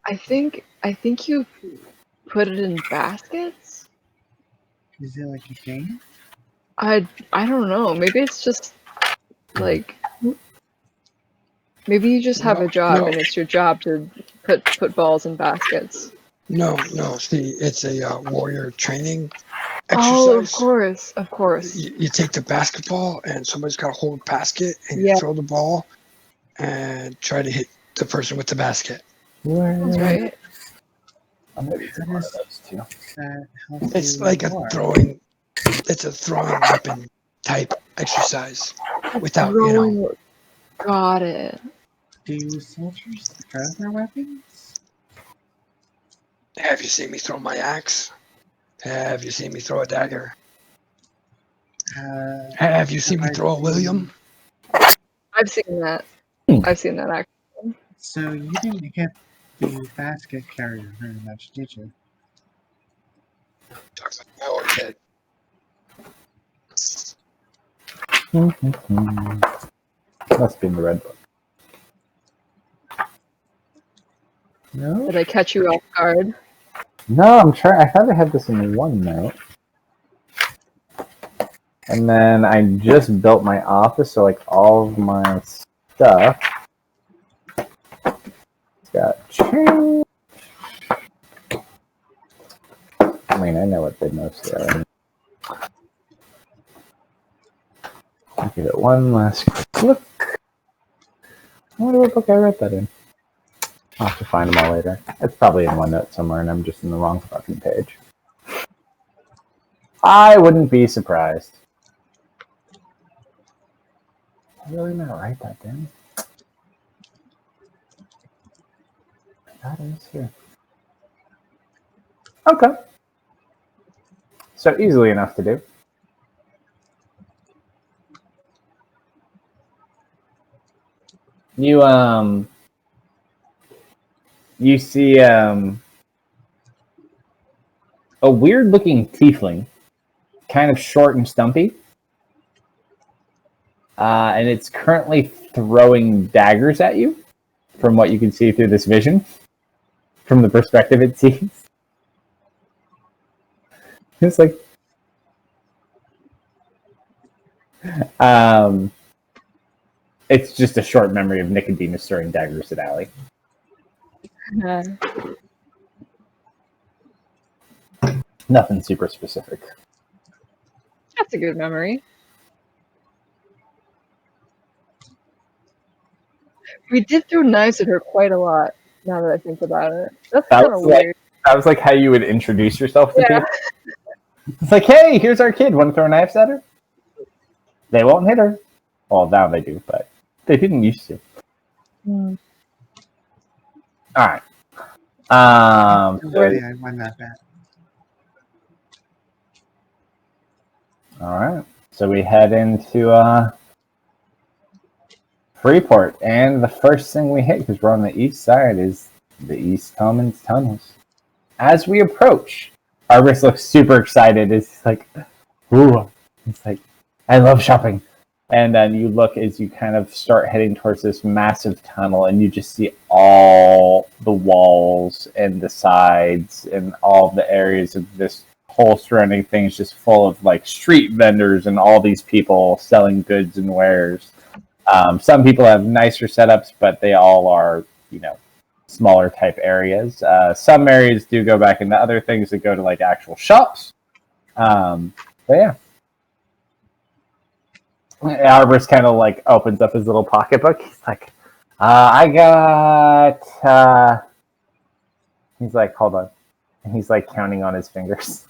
I think you put it in baskets. Is it like a game? I don't know. Maybe it's just like maybe you just have a job No. and it's your job to put balls in baskets. No. See, it's a warrior training Oh, exercise. of course. You take the basketball and somebody's got to hold a basket and you Yeah, throw the ball and try to hit the person with the basket. that's right. I'm gonna do How one of does those too. that help It's you like in a war? it's a throwing weapon type exercise without, Throwing. Got it. Do soldiers throw their weapons? have you seen me throw my axe? Have you seen me throw a dagger? Have you seen me I've throw a seen- William? I've seen that. I've seen that actually. So you didn't hit the basket carrier very much, did you? Talks like my old kid. Must be in the red book. No? Did I catch you off guard? No, I'm trying. I thought I had this in OneNote. And then I just built my office, so like all of my stuff got changed. I mean, I know what they mostly are. I'll give it one last quick look. I wonder what book I wrote that in. I'll have to find them all later. It's probably in OneNote somewhere, and I'm just in the wrong fucking page. I wouldn't be surprised. I'm really not write that down. That is here. Okay. So easily enough to do. You see a weird looking tiefling, kind of short and stumpy. And it's currently throwing daggers at you, from what you can see through this vision, from the perspective it sees. It's like, it's just a short memory of Nicodemus throwing daggers at Allie. Nothing super specific. That's a good memory. We did throw knives at her quite a lot, now that I think about it. That's That kind of was like, weird. that was like how you would introduce yourself to Yeah. people. It's like, hey, here's our kid. Want to throw knives at her? They won't hit her. Well, now they do, but they didn't used to. Mm. All right. Okay, I won that bet. All right. So we head into Freeport, and the first thing we hit, because we're on the east side, is the East Commons tunnels. As we approach, Arbus looks super excited. It's like, ooh. It's like, I love shopping. And then you look as you kind of start heading towards this massive tunnel, and you just see all the walls and the sides and all the areas of this whole surrounding thing is just full of like street vendors and all these people selling goods and wares. Some people have nicer setups, but they all are, smaller type areas. Some areas do go back into other things that go to like actual shops. But yeah. Arborist kind of like opens up his little pocketbook. He's like, I got, he's like, hold on. And he's like counting on his fingers.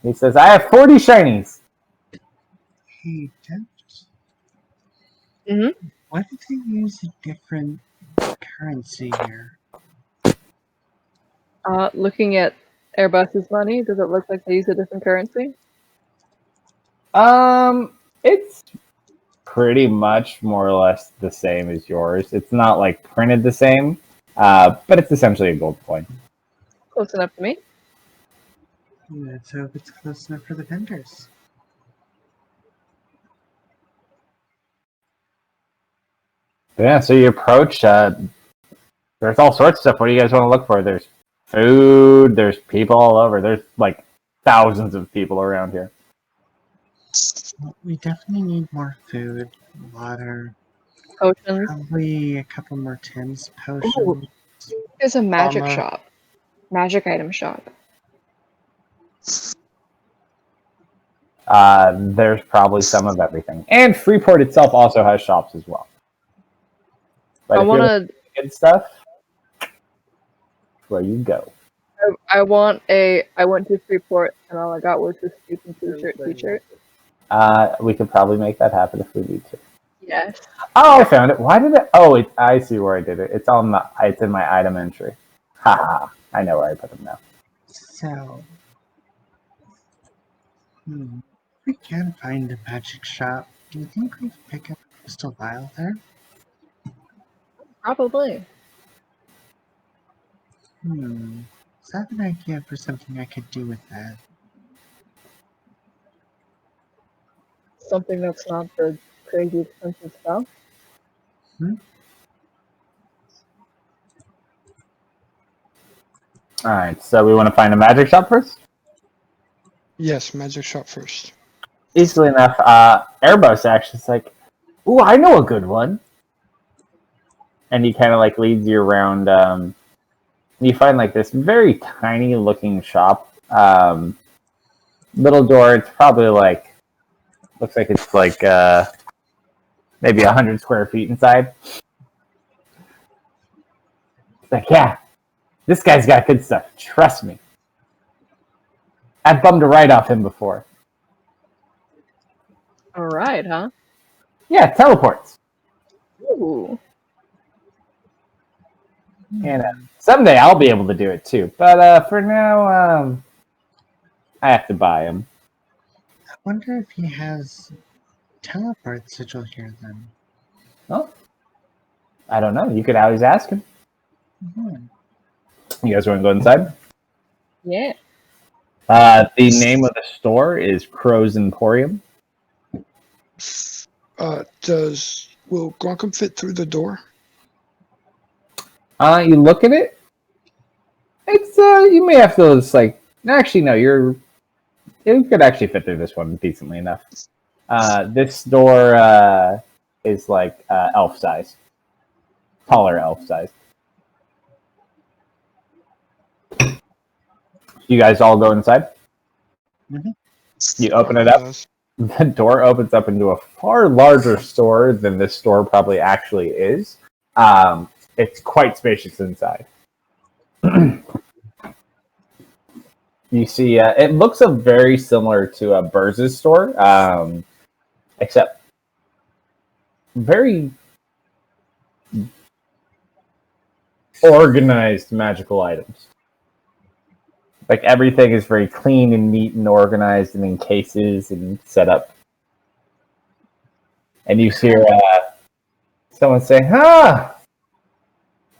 He says, I have 40 shinies. Hey, Jeff. Mhm. Why did they use a different currency here? Looking at Airbus's money, does it look like they use a different currency? It's pretty much more or less the same as yours. It's not like printed the same, but it's essentially a gold coin. Close enough to me. Let's hope it's close enough for the vendors. Yeah, so you approach. There's all sorts of stuff. What do you guys want to look for? There's food. There's people all over. There's like thousands of people around here. Well, we definitely need more food, water, Potions. probably a couple more Tim's potions. Ooh. There's a magic Armor. shop. Magic item shop. There's probably some of everything. And Freeport itself also has shops as well. But I if you're want looking to. for good stuff, where you go. I went to Freeport and all I got was this stupid t-shirt. We could probably make that happen if we need to. Yes. Oh, I found it. Why did it? Oh, I see where I did it. It's in my item entry. Haha. I know where I put them now. So, we can find a magic shop. Do you think we can pick up a crystal vial there? Probably. Is that an idea for something I could do with that? Something that's not the crazy expensive stuff. Alright, so we want to find a magic shop first? Yes, magic shop first. Easily enough, Airbus actually is like, ooh, I know a good one. And he kind of like leads you around. You find like this very tiny looking shop. Little door, it's probably like, looks like it's like maybe 100 square feet inside. It's like, yeah, this guy's got good stuff. Trust me. I've bummed a ride off him before. Alright, huh? Yeah, teleports. Ooh. And someday I'll be able to do it too. But for now, I have to buy him. I wonder if he has teleport sigil here then. Oh, I don't know. You could always ask him. You guys want to go inside? Yeah. The name of the store is Crow's Emporium. Will Grunkum fit through the door? You look at it. It's you may have to just like. Actually, no. You could actually fit through this one decently enough. This door is like elf size, taller elf size. You guys all go inside. You open it up. The door opens up into a far larger store than this store probably actually is. It's quite spacious inside. You see, it looks very similar to Burz's store, except very organized magical items. Like everything is very clean and neat and organized and in cases and set up. And you hear someone say,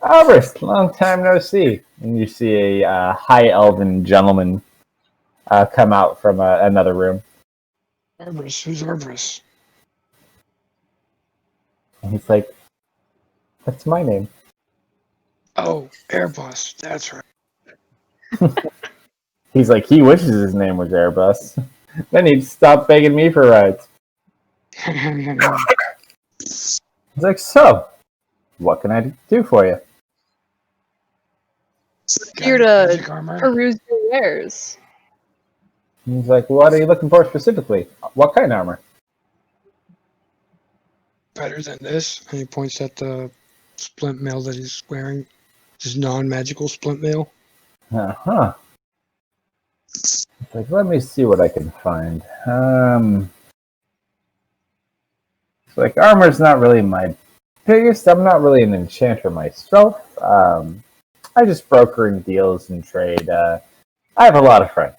Albert, long time no see. And you see a high elven gentleman come out from another room. Arborist, who's Arborist? And he's like, "That's my name." Oh, Airbus. That's right. He's like, he wishes his name was Airbus. Then he'd stop begging me for rides. He's like, "So, what can I do for you?" Here Got to magic armor. peruse your wares. And he's like, "What are you looking for specifically? What kind of armor?" Better than this. And he points at the splint mail that he's wearing. His non-magical splint mail. Uh-huh. It's like, let me see what I can find. It's like, armor's not really my biggest. I'm not really an enchanter myself. I just broker and deals and trade. I have a lot of friends.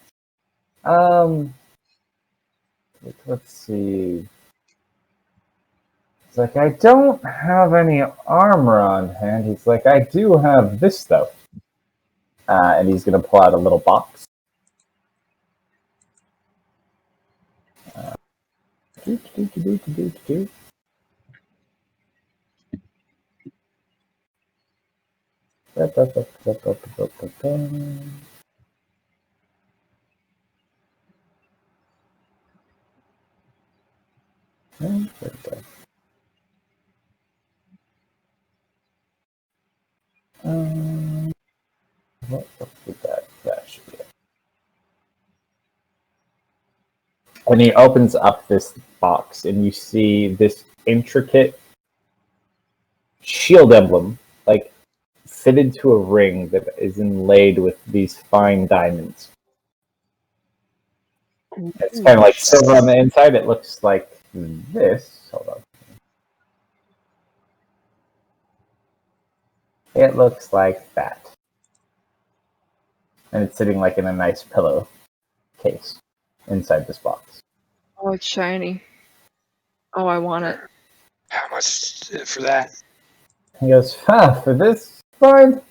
Let's see. It's like, I don't have any armor on hand. He's like, I do have this though. And he's gonna pull out a little box. What did that should be it. And he opens up this box, and you see this intricate shield emblem, like fitted to a ring that is inlaid with these fine diamonds. It's kind of like silver on the inside. It looks like this. Hold on. It looks like that. And it's sitting like in a nice pillow case inside this box. Oh, it's shiny. Oh, I want it. How much for that? He goes, for this find?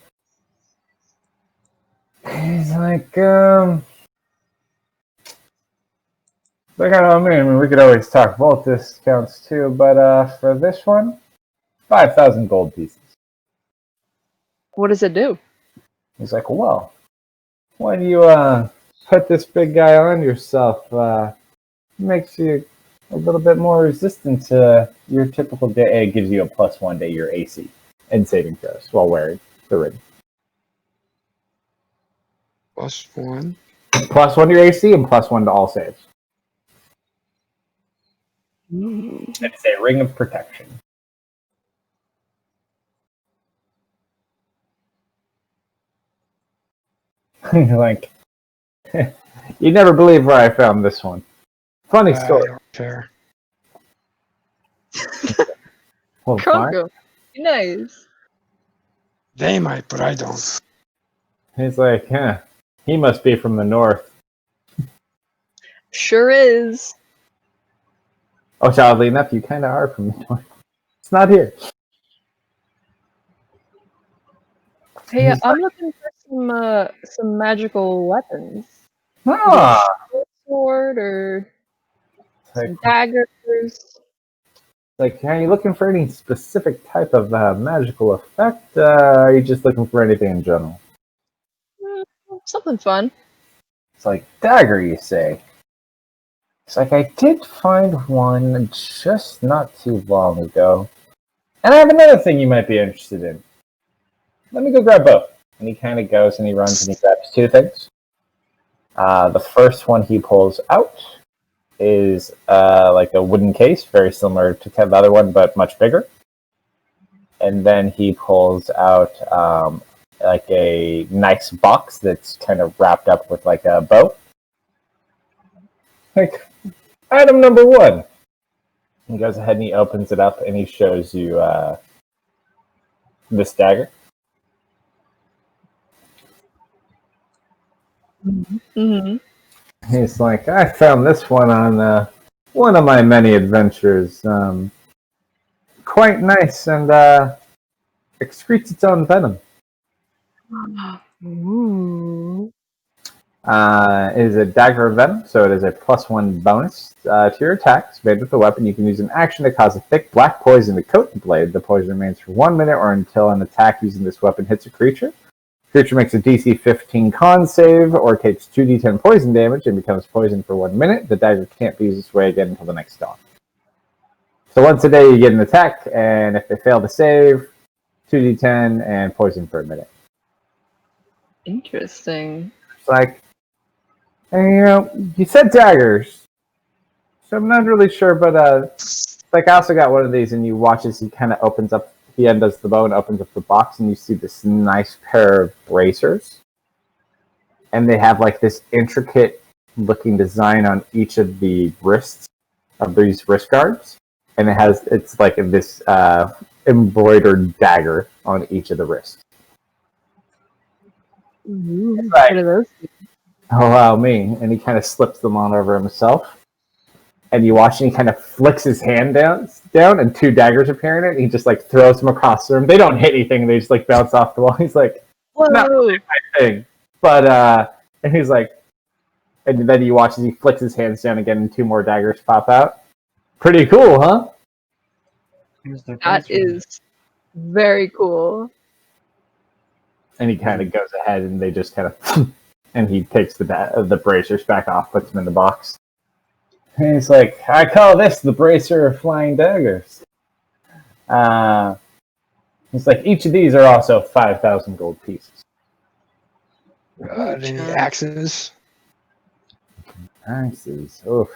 He's like, like, I don't know, I mean, we could always talk vault discounts too, but for this one, 5,000 gold pieces. What does it do? He's like, well, when you put this big guy on yourself, makes you a little bit more resistant to your typical day. It gives you a +1 to your AC and saving throws while wearing the ring. +1. +1 to your AC and +1 to all saves. It's a ring of protection. You're like, you never believe where I found this one. Funny story. I don't care. Well, fine. Kronko. Nice. They might, but I don't. He's like, he must be from the north. Sure is. Oh, oddly enough, you kind of are from the north. It's not here. Hey, I'm looking for some magical weapons. Ah, Sword or like, some daggers. like, are you looking for any specific type of magical effect? Are you just looking for anything in general? Something fun. It's like, dagger, you say? It's like, I did find one just not too long ago. And I have another thing you might be interested in. Let me go grab both. And he kind of goes and he runs and he grabs two things. The first one he pulls out is like a wooden case, very similar to the other one, but much bigger. And then he pulls out like a nice box that's kind of wrapped up with like a bow. Like, item number one. He goes ahead and he opens it up and he shows you this dagger. Mm-hmm. He's like, I found this one on one of my many adventures. Quite nice and excretes its own venom. Ooh. It is a dagger of venom, so it is a +1 bonus to your attacks. Made with the weapon, you can use an action to cause a thick black poison to coat the blade. The poison remains for 1 minute or until an attack using this weapon hits a creature. Creature makes a DC 15 con save or takes 2d10 poison damage and becomes poisoned for 1 minute. The dagger can't be used this way again until the next dawn. So once a day you get an attack, and if they fail to save, 2d10 and poison for a minute. Interesting. It's like, and, you said daggers, so I'm not really sure, but like I also got one of these, and you watch as he kind of opens up, he undoes the bow and opens up the box, and you see this nice pair of bracers, and they have like this intricate looking design on each of the wrists of these wrist guards, and it's like this embroidered dagger on each of the wrists. Ooh, Right. what are those? Allow me, and he kind of slips them on over himself. And you watch, and he kind of flicks his hand down, and 2 daggers appear in it. And he just like throws them across the room. They don't hit anything; they just like bounce off the wall. He's like, "Not really my thing," but and he's like, and then you watch as he flicks his hands down again, and 2 more daggers pop out. Pretty cool, huh? That is very cool. And he kind of goes ahead, and they just kind of, and he takes the bracers back off, puts them in the box. And he's like, I call this the bracer of flying daggers. He's like, each of these are also 5,000 gold pieces. Any axes? Axes, oof.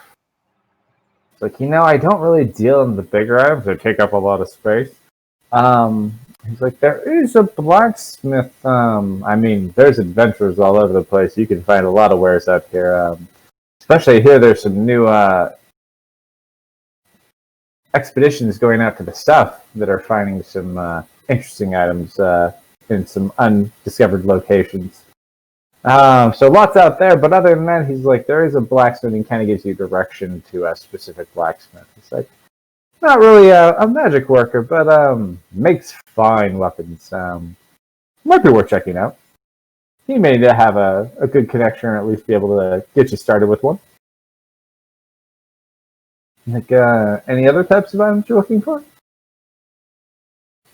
It's like, I don't really deal in the bigger items. They take up a lot of space. He's like, there is a blacksmith. There's adventurers all over the place. You can find a lot of wares out here. Especially here, there's some new expeditions going out to the south that are finding some interesting items in some undiscovered locations. So lots out there, but other than that, he's like, there is a blacksmith, and he kind of gives you direction to a specific blacksmith. He's like, not really a magic worker, but makes fine weapons. Might be worth checking out. He may have a good connection, or at least be able to get you started with one. Like, any other types of items you're looking for?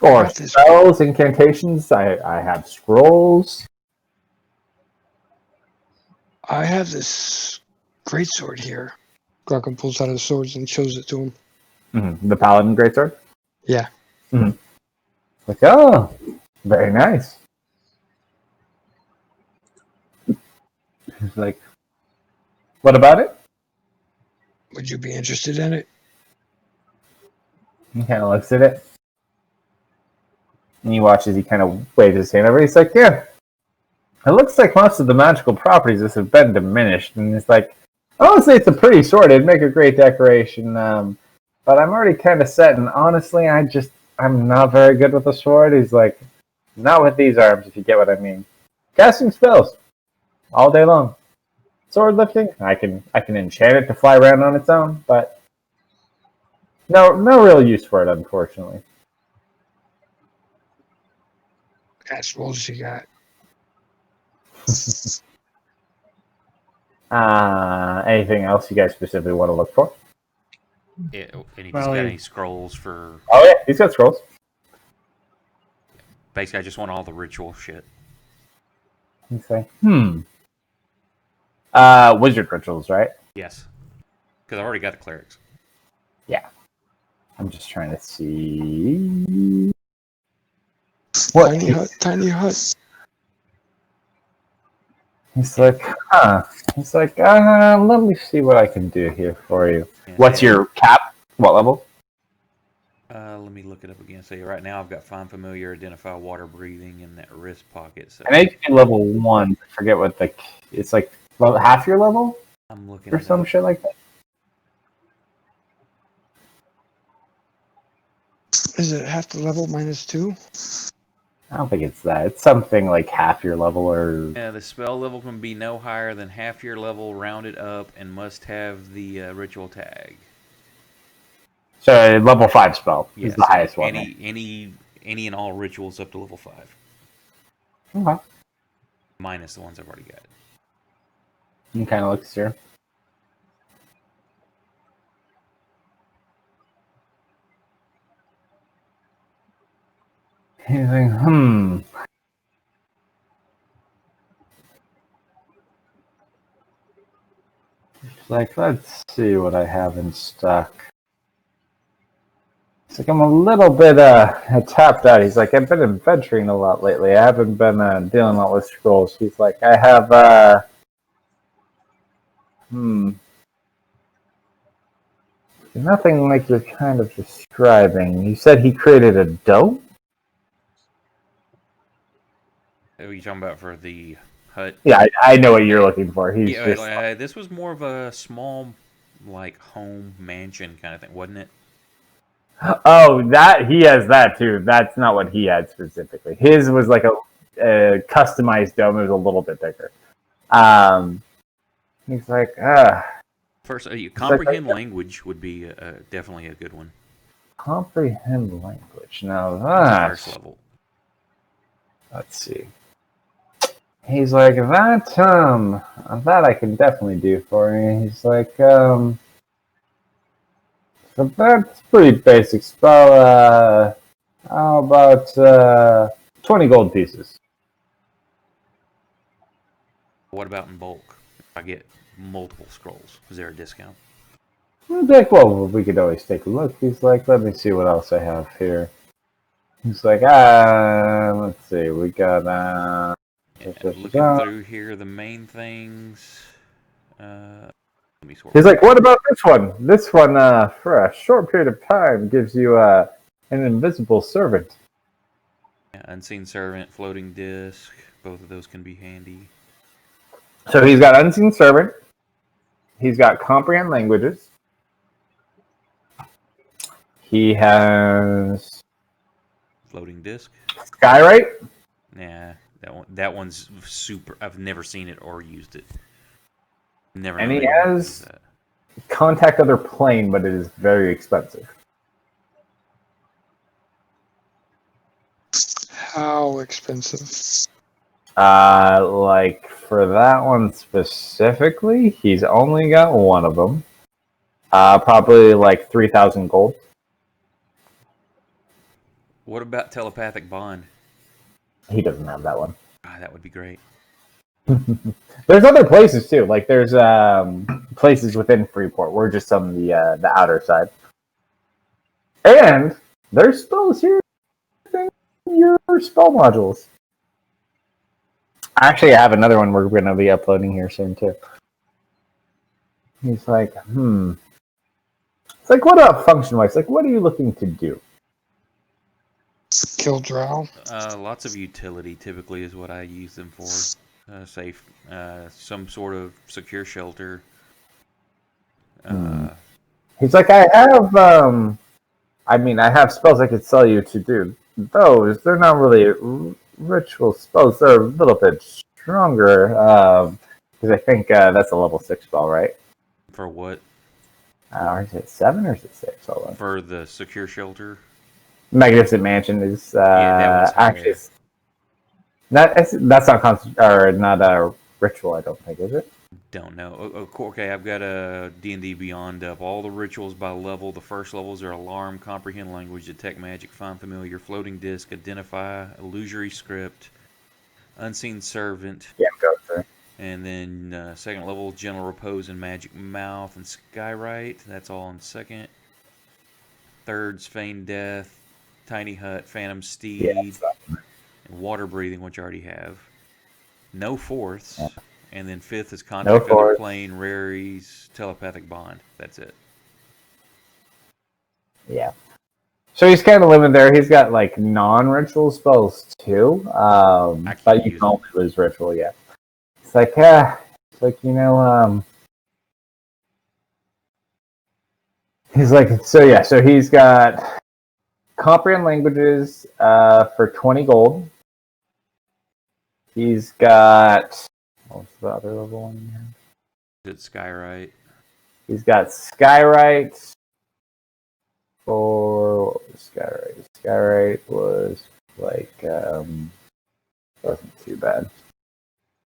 Or spells, incantations. I have scrolls. I have this greatsword here. Garkin pulls out his swords and shows it to him. Mm-hmm. The paladin greatsword? Yeah. Mm-hmm. Like, oh, very nice. He's like, what about it? Would you be interested in it? He kind of looks at it. And you watch as he kind of waves his hand over. He's like, yeah. It looks like most of the magical properties have been diminished. And it's like, honestly, it's a pretty sword. It'd make a great decoration. But I'm already kind of set. And honestly, I'm not very good with the sword. He's like, not with these arms, if you get what I mean. Casting spells all day long. Sword lifting, I can enchant it to fly around on its own, but no real use for it, unfortunately. What scrolls you got? Anything else you guys specifically want to look for? Yeah, and he's got any scrolls for... Oh yeah, he's got scrolls. Basically, I just want all the ritual shit. Okay. Wizard rituals, right? Yes. Because I already got the clerics. Yeah. I'm just trying to see... What? Tiny hut. He's like, huh. He's like, let me see what I can do here for you. Yeah, What's your cap? What level? Let me look it up again. So right now I've got Find Familiar, Identify Water Breathing in that wrist pocket. So I think level 1. I forget what it's like half your level? I'm looking or some shit like that. Is it half the level minus 2? I don't think it's that. It's something like half your level or... Yeah, the spell level can be no higher than half your level rounded up and must have the ritual tag. So level 5 spell Yes, is the highest one. Any and all rituals up to level 5. Okay. Minus the ones I've already got. He kind of looks here. He's like, He's like, let's see what I have in stock. He's like, I'm a little bit tapped out. He's like, I've been adventuring a lot lately. I haven't been dealing a lot with scrolls. He's like, I have nothing like you're kind of describing. You said he created a dough? What are you talking about for the hut? Yeah, I know what you're looking for. He's Yeah, just this was more of a small, like, home mansion kind of thing, wasn't it? oh, that he has that too. That's not what he had specifically. His was like a customized dome. It was a little bit bigger. He's like, First, comprehend language would be definitely a good one. comprehend language. Now That's the that first level. let's see. He's like that I can definitely do for you. He's like so that's pretty basic spell. How about 20 gold pieces? What about in bulk? If I get multiple scrolls, is there a discount? He's like, well, we could always take a look. He's like, let me see what else I have here. He's like, let's see, we got Looking through here, the main things. Let me sort. He's like, what about this one? This one, for a short period of time, gives you an invisible servant. Yeah, unseen servant, floating disc. Both of those can be handy. So he's got unseen servant. He's got comprehend languages. He has Floating disc. skywrite. Yeah, that one's super. I've never seen it or used it. Never. And he has contact other plane, but it is very expensive. How expensive? Like for that one specifically, he's only got one of them. Probably like 3,000 gold. What about telepathic bond? He doesn't have that one. That would be great. There's other places too. Like there's places within Freeport. We're just on the outer side. And there's spells here in your spell modules. Actually, I have another one we're going to be uploading here soon too. He's like, It's like, what about function-wise? Like, what are you looking to do? Kill drow. Lots of utility typically is what I use them for. Safe, some sort of secure shelter. He's like, I have spells I could sell you to do those. They're not really ritual spells. They're a little bit stronger. Because I think that's a level 6 spell, right? For what? Or is it 7 or is it 6? Hold on. For the secure shelter. Magnificent Mansion is that actually that's not a ritual. I don't think, is it? Don't know. Okay, I've got a D&D Beyond up. All the rituals by level. The first levels are Alarm, Comprehend Language, Detect Magic, Find Familiar, Floating Disc, Identify, Illusory Script, Unseen Servant. Yeah, go through. And then second level, Gentle Repose and Magic Mouth and Skywrite. That's all in second. Third's Feigned Death, Tiny Hut, Phantom Steed, and Water Breathing, which I already have. No fourths. Yeah. And then fifth is Contact Other Plane, Raries, Telepathic Bond. That's it. Yeah. So he's kind of living there. He's got like non-ritual spells too. But you can only lose ritual, yeah. It's like, he's like, so he's got comprehend languages for 20 gold. He's got, what's the other level one here? Is it Skywrite? He's got Skywrite for, what was Skywrite? Skywrite was like, wasn't too bad.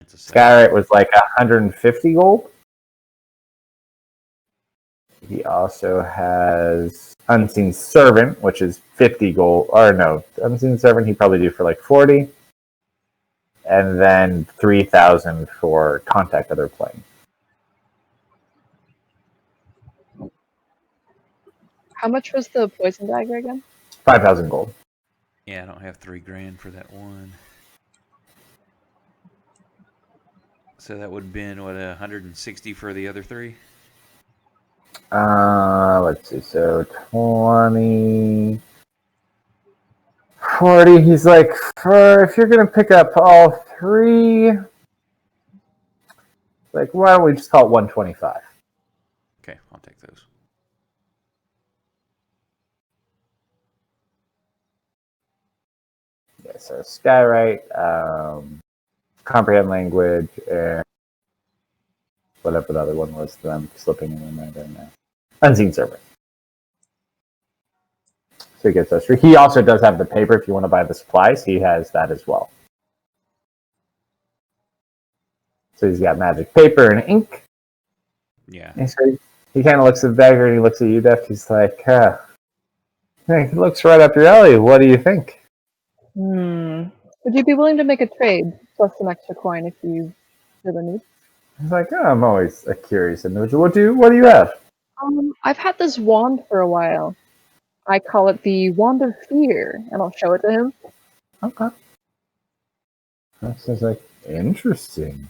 It's a second. Skyrite was like 150 gold. He also has Unseen Servant, which is 50 gold. Or no, Unseen Servant he probably do for like 40. And then 3,000 for Contact Other Plane. How much was the poison dagger again? 5,000 gold. Yeah, I don't have $3,000 for that one. So that would have been, what, 160 for the other three? Let's see. So 20, 40. He's like, if you're gonna pick up all three, like, why don't we just call it 125? Okay, I'll take those. Yeah. So Skyrite, Comprehend Language, and whatever the other one was that I'm slipping in my mind right now. Unseen Servant. So he gets those three. He also does have the paper if you want to buy the supplies. He has that as well. So he's got magic paper and ink. Yeah. And so he kind of looks at the dagger and he looks at you, Def. He's like, hey, it looks right up your alley. What do you think? Would you be willing to make a trade plus some extra coin if you feel the need? He's like, I'm always a curious individual. What do you have? I've had this wand for a while. I call it the Wand of Fear, and I'll show it to him. Okay. That sounds like interesting.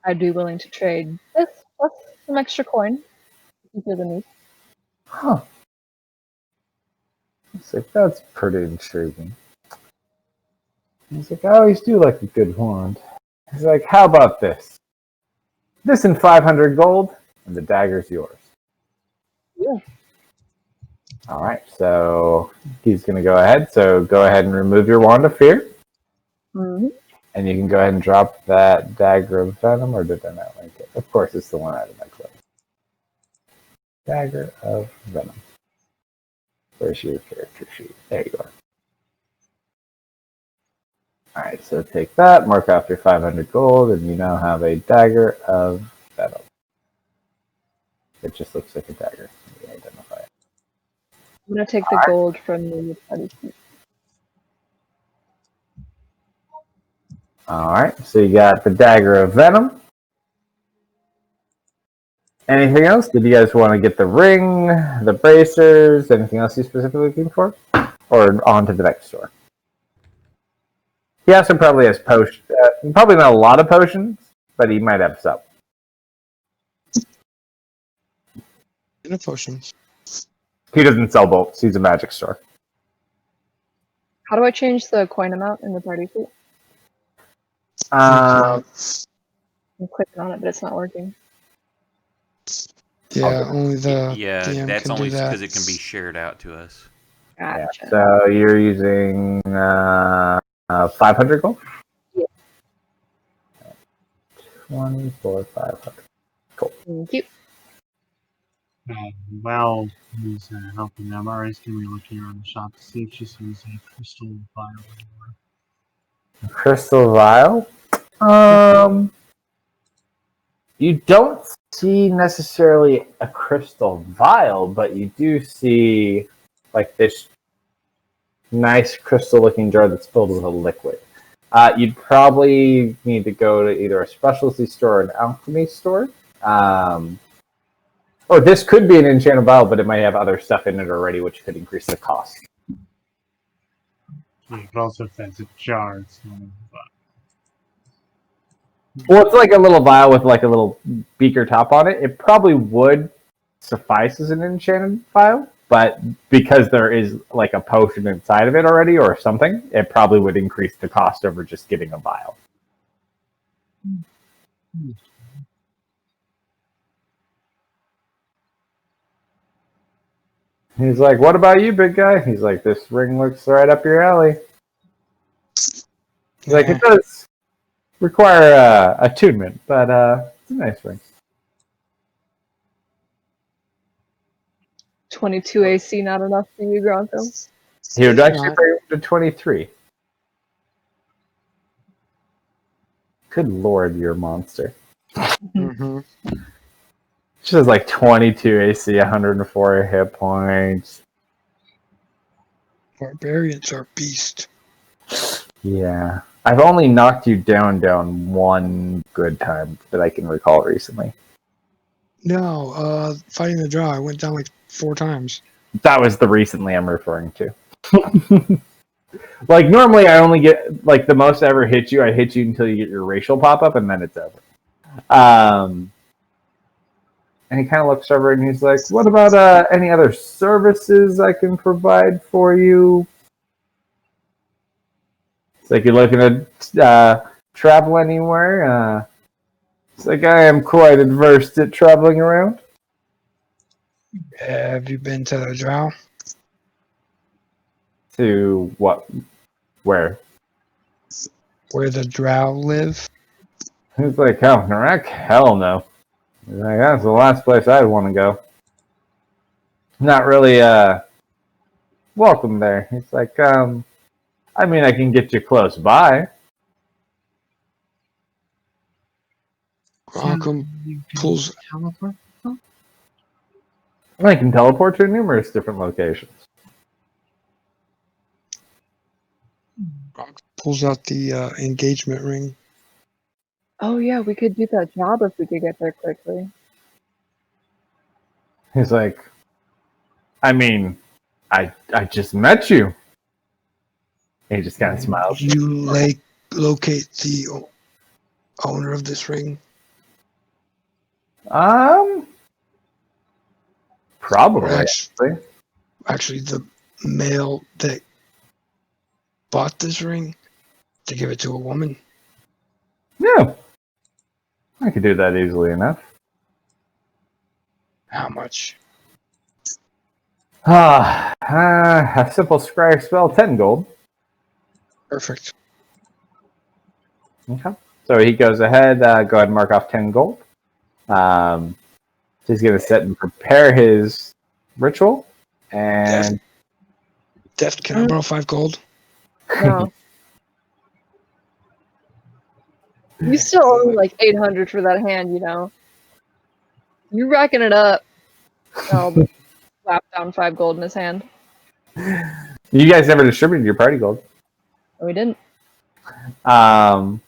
I'd be willing to trade this plus some extra coin if you feel the need. Huh. He's like, that's pretty intriguing. He's like, I always do like a good wand. He's like, how about this? This and 500 gold, and the dagger's yours. Yeah. All right, so he's going to go ahead. So go ahead and remove your Wand of Fear. Mm-hmm. And you can go ahead and drop that Dagger of Venom, or did I not like it? Of course, it's the one out of my clip. Dagger of Venom. Where's your character sheet? There you are. All right, so take that, mark off your 500 gold, and you now have a Dagger of Venom. It just looks like a dagger. You can identify it. I'm gonna take the gold from the party sheet. All right, so you got the Dagger of Venom. Anything else? Did you guys want to get the ring, the bracers, anything else you're specifically looking for? Or on to the next store? He also probably has potions. Probably not a lot of potions, but he might have some. In potions. He doesn't sell bolts. He's a magic store. How do I change the coin amount in the party sheet? Um, I'm clicking on it, but it's not working. Yeah, only the Yeah, DM that's can only do that. because it can be shared out to us. yeah, Gotcha. so you're using 500 gold? Yeah. 24, 500. Thank you. While he's helping them, Ari's going to be looking around the shop to see if she sees a crystal vial anywhere. Crystal vial? You don't see necessarily a crystal vial, but you do see like this nice crystal-looking jar that's filled with a liquid. You'd probably need to go to either a specialty store or an alchemy store. Or this could be an enchanted vial, but it might have other stuff in it already, which could increase the cost. You could also fence a jar. It's not Well, it's like a little vial with like a little beaker top on it. It probably would suffice as an enchanted vial, but because there is like a potion inside of it already or something, it probably would increase the cost over just getting a vial. He's like, what about you, big guy? He's like, this ring looks right up your alley. He's like, it does require attunement, but it's a nice ring. 22 AC not enough for you, Gronko? He would actually Not. bring him to 23. Good lord, you're a monster. Mm-hmm. She has like 22 AC, 104 hit points. Barbarians are beast. Yeah. I've only knocked you down one good time that I can recall recently. No, fighting the draw, I went down like 4 times. That was the recently I'm referring to. Like, normally I only get, like, the most I ever hit you, I hit you until you get your racial pop-up, and then it's over. And he kind of looks over and he's like, what about any other services I can provide for you? It's like, you're looking to travel anywhere? It's like, I am quite adverse at traveling around. Have you been to the drow? To what? Where? Where the drow live? He's like, oh, Iraq? Hell no. He's like, that's the last place I'd want to go. Not really welcome there. He's like, I mean, I can get you close by. Malcolm You can pulls teleport. I can teleport to numerous different locations. out the engagement ring. Oh yeah, we could do that job if we could get there quickly. He's like, I mean, I just met you. And he just kind of smiles. You locate the owner of this ring. Probably. Or Actually. actually, the male that bought this ring to give it to a woman. Yeah. I could do that easily enough. How much? A simple scry spell, 10 gold. Perfect. Okay. So he goes ahead, go ahead and mark off 10 gold. He's going to sit and prepare his ritual. And Deft, can I borrow 5 gold? No. You still owe me like 800 for that hand, you know. You racking it up. I'll just slap down 5 gold in his hand. you guys never distributed your party gold. No, we didn't. While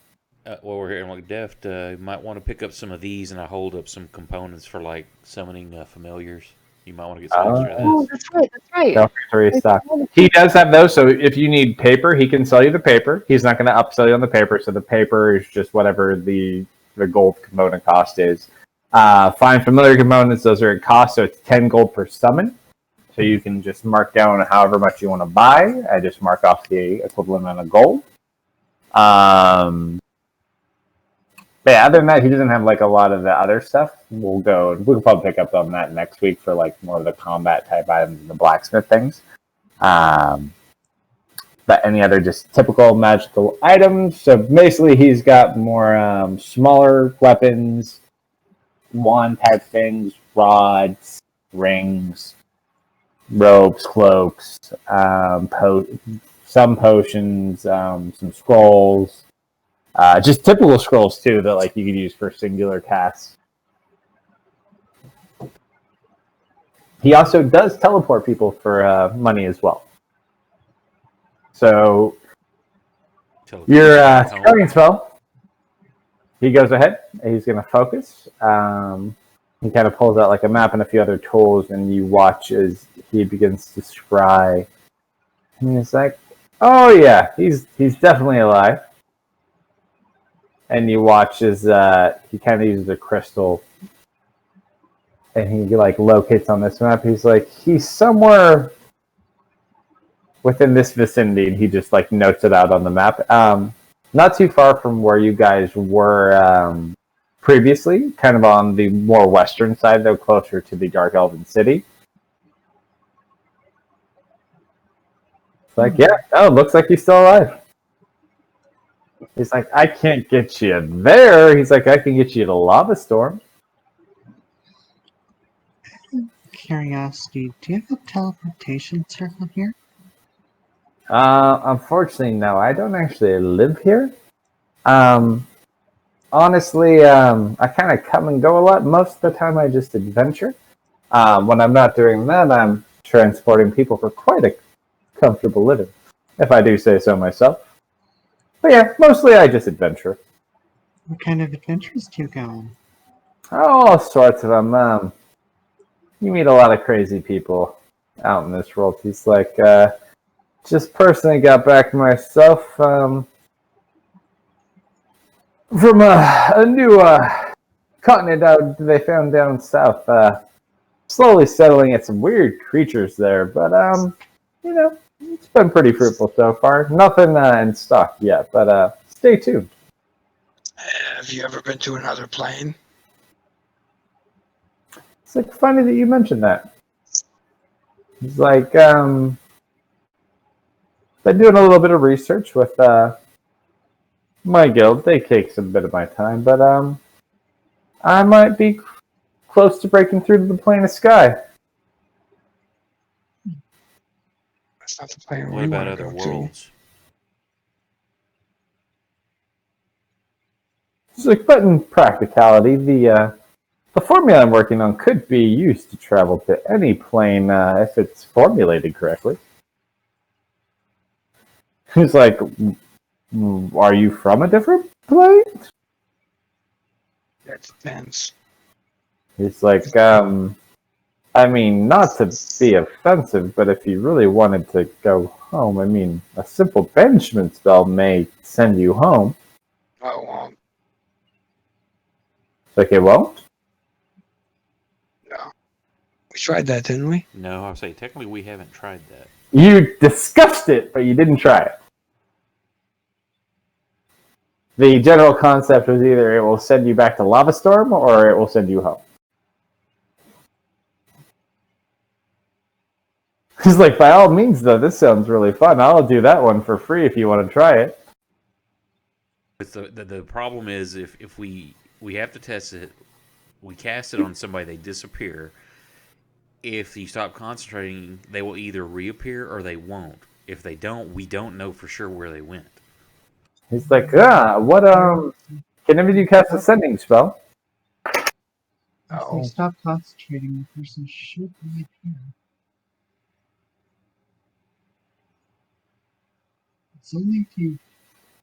we're here, like Deft, you might want to pick up some of these, and I hold up some components for like summoning familiars. You might want to get some extra of Oh, this. that's right. That's right. Don't forget to restock. He does have those, so if you need paper, he can sell you the paper. He's not going to upsell you on the paper, so the paper is just whatever the gold component cost is. Find familiar components; those are at cost, so it's 10 gold per summon. So you can just mark down however much you want to buy. I just mark off the equivalent amount of gold. But yeah, other than that, he doesn't have like a lot of the other stuff. We'll probably pick up on that next week for like more of the combat type items and the blacksmith things. But any other just typical magical items. So basically, he's got more smaller weapons, wand type things, rods, rings, ropes, cloaks, some potions, some scrolls. Just typical scrolls too that like you could use for singular casts. He also does teleport people for money as well. So your scrying spell, he goes ahead. He's going to focus. He kind of pulls out like a map and a few other tools, and you watch as he begins to scry. And he's like, "Oh yeah, he's definitely alive." And you watch as he kind of uses a crystal, and he like locates on this map. He's like, he's somewhere within this vicinity, and he just like notes it out on the map. Not too far from where you guys were previously, kind of on the more western side, though closer to the Dark Elven City. It's like, yeah, oh, looks like he's still alive. He's like, I can't get you there. He's like, I can get you to Lava Storm. Curiosity, do you have a teleportation circle here? Unfortunately, no. I don't actually live here. Um, Honestly, I kind of come and go a lot. Most of the time, I just adventure. When I'm not doing that, I'm transporting people for quite a comfortable living, if I do say so myself. But yeah, mostly I just adventure. What kind of adventures do you go on? All sorts of them. You meet a lot of crazy people out in this world. He's like, just personally got back myself from a new continent out they found down south. Slowly settling at some weird creatures there, but you know, it's been pretty fruitful so far. Nothing in stock yet, but stay tuned. Have you ever been to another plane? It's like funny that you mentioned that. It's like been doing a little bit of research with my guild. They take some bit of my time, but I might be close to breaking through to the plane of sky. That's not the plane What we about want to other go to. worlds? It's like, but in practicality, the formula I'm working on could be used to travel to any plane if it's formulated correctly. He's like, are you from a different plane? That depends. He's like, I mean, not to be offensive, but if you really wanted to go home, I mean, a simple banishment spell may send you home. Oh, It's like, it won't? no. We tried that, didn't we? No, I'll say technically we haven't tried that. You discussed it, but you didn't try it. The general concept was either it will send you back to Lava Storm or it will send you home. He's like, by all means, though, this sounds really fun. I'll do that one for free if you want to try it. But the problem is if we have to test it, we cast it on somebody, they disappear. If you stop concentrating, they will either reappear or they won't. If they don't, we don't know for sure where they went. He's like, what, can any of you cast a sending spell? If Oh. they stop concentrating, the person should reappear. It's only if you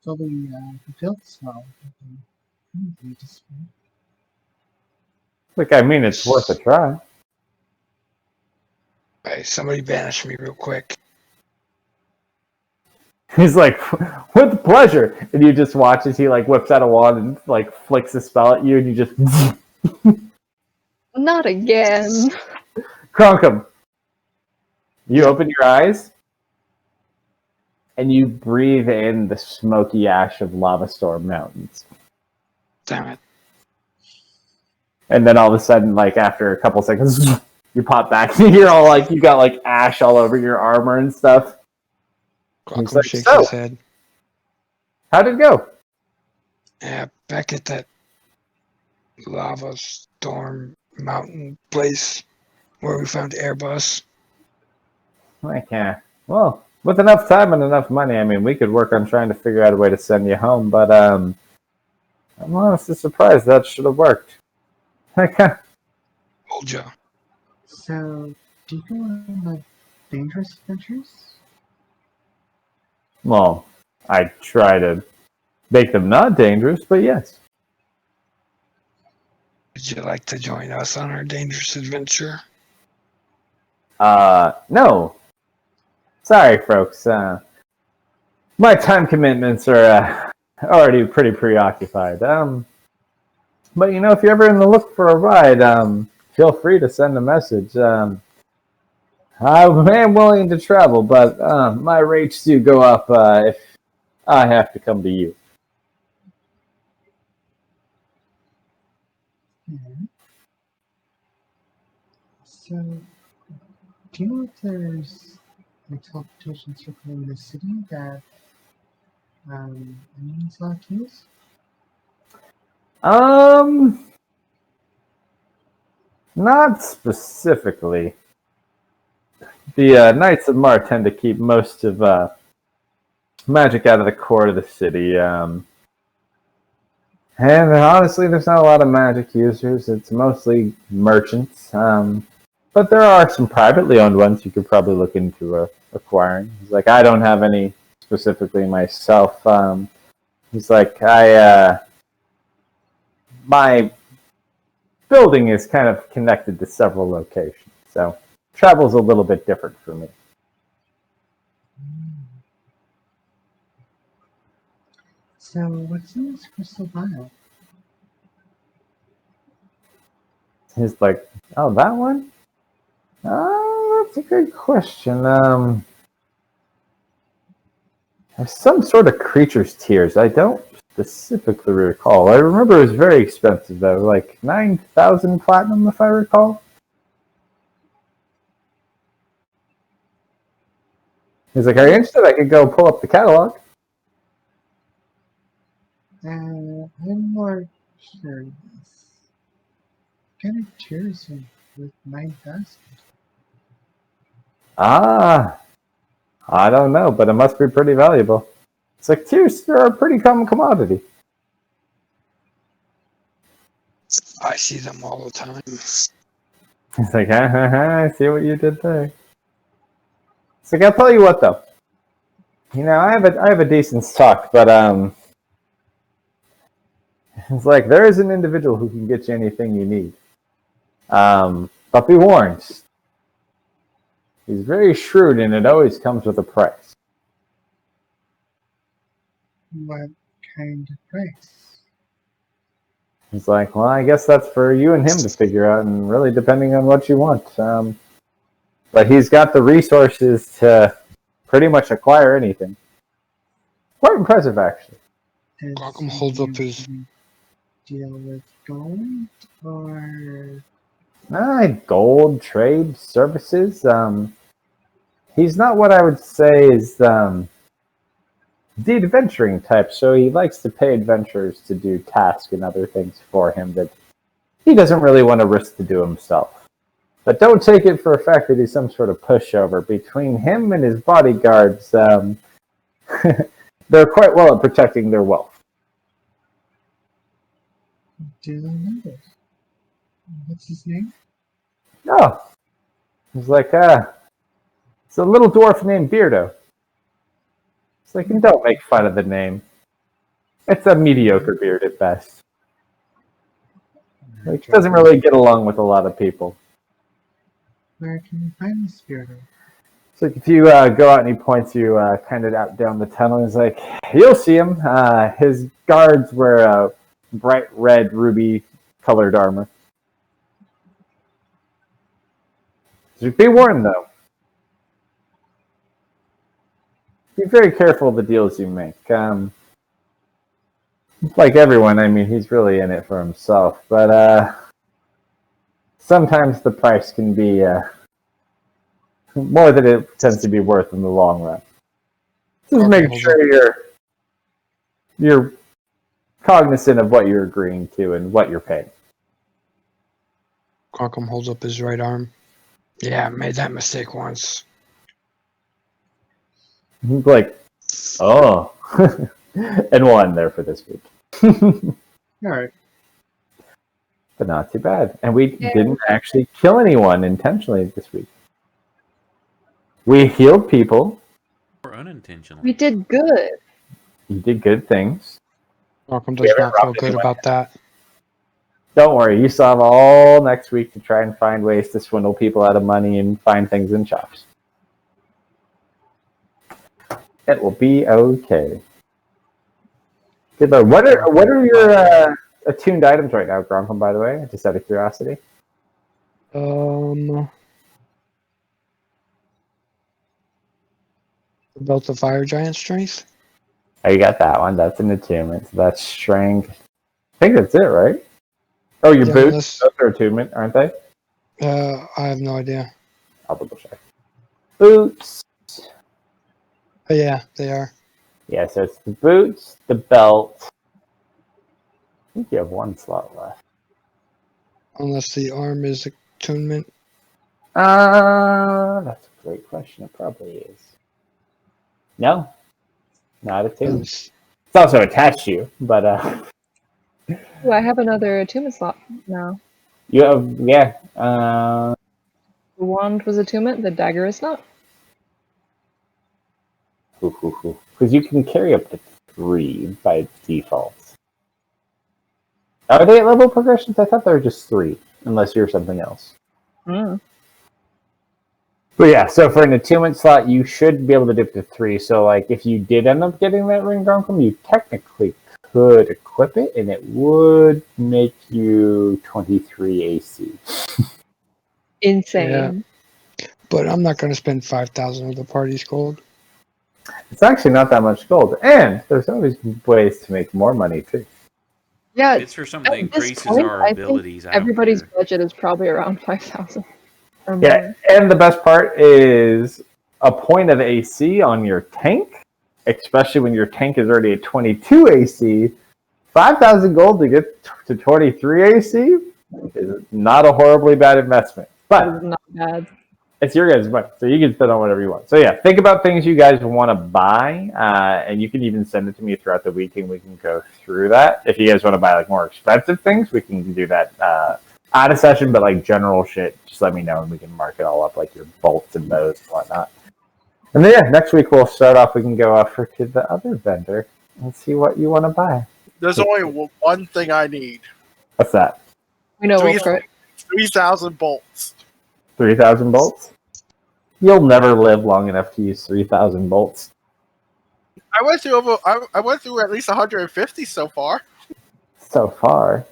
fully fulfill the spell that they disappear. Like, I mean, it's worth a try. Hey, somebody banish me real quick. He's like, with pleasure. And you just watch as he, like, whips out a wand and, like, flicks a spell at you, and you just... Not again. Cronkum. You open your eyes, and you breathe in the smoky ash of Lava Storm Mountains. Damn it. And then all of a sudden, like, after a couple seconds, you pop back, and you're all, like, you got, like, ash all over your armor and stuff. Glockham like, shakes "So?" his head. How'd it go? Yeah, back at that lava storm mountain place where we found Airbus. Like, yeah. Well, with enough time and enough money, I mean, we could work on trying to figure out a way to send you home, but, I'm honestly surprised that should have worked. Told ya. So, do you go on like dangerous adventures? Well, I try to make them not dangerous, but yes. Would you like to join us on our dangerous adventure? No. Sorry, folks. My time commitments are already pretty preoccupied. But you know, if you're ever in the look for a ride, feel free to send a message. I am willing to travel, but my rates do go up if I have to come to you. Mhm. So, do you know if there's a teleportation circle in the city that enemies like to use? Not specifically. The Knights of Mar tend to keep most of magic out of the core of the city. And honestly, there's not a lot of magic users. It's mostly merchants. But there are some privately owned ones you could probably look into acquiring. He's like, I don't have any specifically myself. He's like, my building is kind of connected to several locations, so travel's a little bit different for me. So, what's in this crystal vial? He's like, oh, that one? Oh, that's a good question. There's some sort of creature's tears. I don't specifically recall. I remember it was very expensive, though, like 9,000 platinum, if I recall. He's like, are you interested? I could go pull up the catalog. I'm more curious. What kind of tears with 9,000? Ah, I don't know, but it must be pretty valuable. It's like tears are a pretty common commodity. I see them all the time. He's like, I see what you did there. It's like, I'll tell you what, though. You know, I have a decent stock, but it's like there is an individual who can get you anything you need. But be warned, he's very shrewd, and it always comes with a price. What kind of price? He's like, well, I guess that's for you and him to figure out, and really depending on what you want. But he's got the resources to pretty much acquire anything. Quite impressive, actually. Qualcomm holds up his... Deal with gold or Gold, trade, services. He's not what I would say is the adventuring type, so he likes to pay adventurers to do tasks and other things for him that he doesn't really want to risk to do himself. But don't take it for a fact that he's some sort of pushover. Between him and his bodyguards, they're quite well at protecting their wealth. do they know this? What's his name? Oh, he's like, it's a little dwarf named Beardo. It's like, and don't make fun of the name. It's a mediocre beard at best. Like, doesn't really get along with a lot of people. Where can you find this Beardo? So if you go out and he points you kind of out down the tunnel, he's like, you'll see him. His guards wear bright red ruby colored armor. So be warned, though. Be very careful of the deals you make. Like everyone, I mean, he's really in it for himself. But sometimes the price can be more than it tends to be worth in the long run. Just make sure you're cognizant of what you're agreeing to and what you're paying. Qualcomm holds up his right arm. Yeah, I made that mistake once. He's like, oh, and one there for this week. All right. But not too bad. And we didn't actually kill anyone intentionally this week. We healed people. Or unintentional. We did good. You did good things. Qualcomm does not feel good about that. Don't worry, you still have all next week to try and find ways to swindle people out of money and find things in shops. It will be okay. Good Lord. What are your attuned items right now, Gronkum, by the way? Just out of curiosity. The Belt of Fire Giant Strength. Oh, you got that one. That's an attunement. So that's strength. I think that's it, right? Oh, your Yeah, boots. Those are attunement, aren't they? I have no idea. I'll double check. Boots. But yeah, they are. Yeah, so it's the boots, the belt. I think you have one slot left. Unless the arm is attunement. That's a great question. It probably is. No. not attuned. It's also attached to you, but Ooh, I have another attunement slot now. you have The wand was attunement, the dagger is not. because you can carry up to 3 by default. Are they at level progressions? I thought they were just 3, unless you're something else. Mm. But yeah, so for an attunement slot, you should be able to dip to 3. So, like, if you did end up getting that ring Gronkum, you technically could equip it, and it would make you 23 AC. Insane. Yeah. But I'm not going to spend 5,000 of the party's gold. It's actually not that much gold, and there's always ways to make more money too. Yeah, If it's for something that at this increases point, our I abilities, think I don't everybody's care. budget is probably around 5,000 or more. Yeah, and the best part is a point of AC on your tank, especially when your tank is already at 22 AC. 5,000 gold to get to 23 AC is not a horribly bad investment. That But is not bad. it's your guys' money, so you can spend on whatever you want. So yeah, think about things you guys want to buy, and you can even send it to me throughout the week, and we can go through that. If you guys want to buy like more expensive things, we can do that out of session. But like general shit, just let me know, and we can mark it all up, like your bolts and bows and whatnot. And then yeah, next week we'll start off. We can go offer to the other vendor and see what you want to buy. There's only one thing I need. What's that? We know Three- Wolfcrit. 3,000 bolts. 3,000 bolts? You'll never live long enough to use 3,000 bolts. I went through at least 150 so far. So far.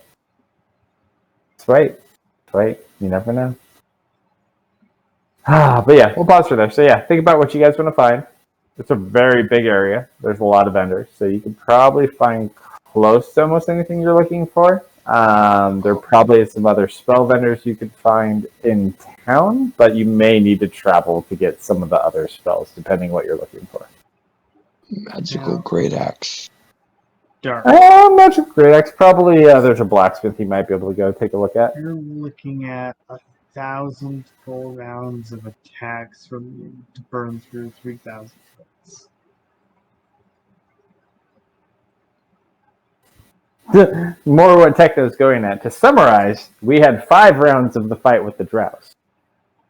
That's right. That's right. You never know. But yeah, we'll pause for there. So yeah, think about what you guys want to find. It's a very big area. There's a lot of vendors. So you can probably find close to almost anything you're looking for. There probably is some other spell vendors you could find in town, but you may need to travel to get some of the other spells, depending what you're looking for. Magical great axe. Dark. Magic great axe. Probably there's a blacksmith you might be able to go take a look at. You're looking at 1,000 full rounds of attacks from to burn through 3,000 hits. More what Techno's going at. To summarize, we had 5 rounds of the fight with the Drows,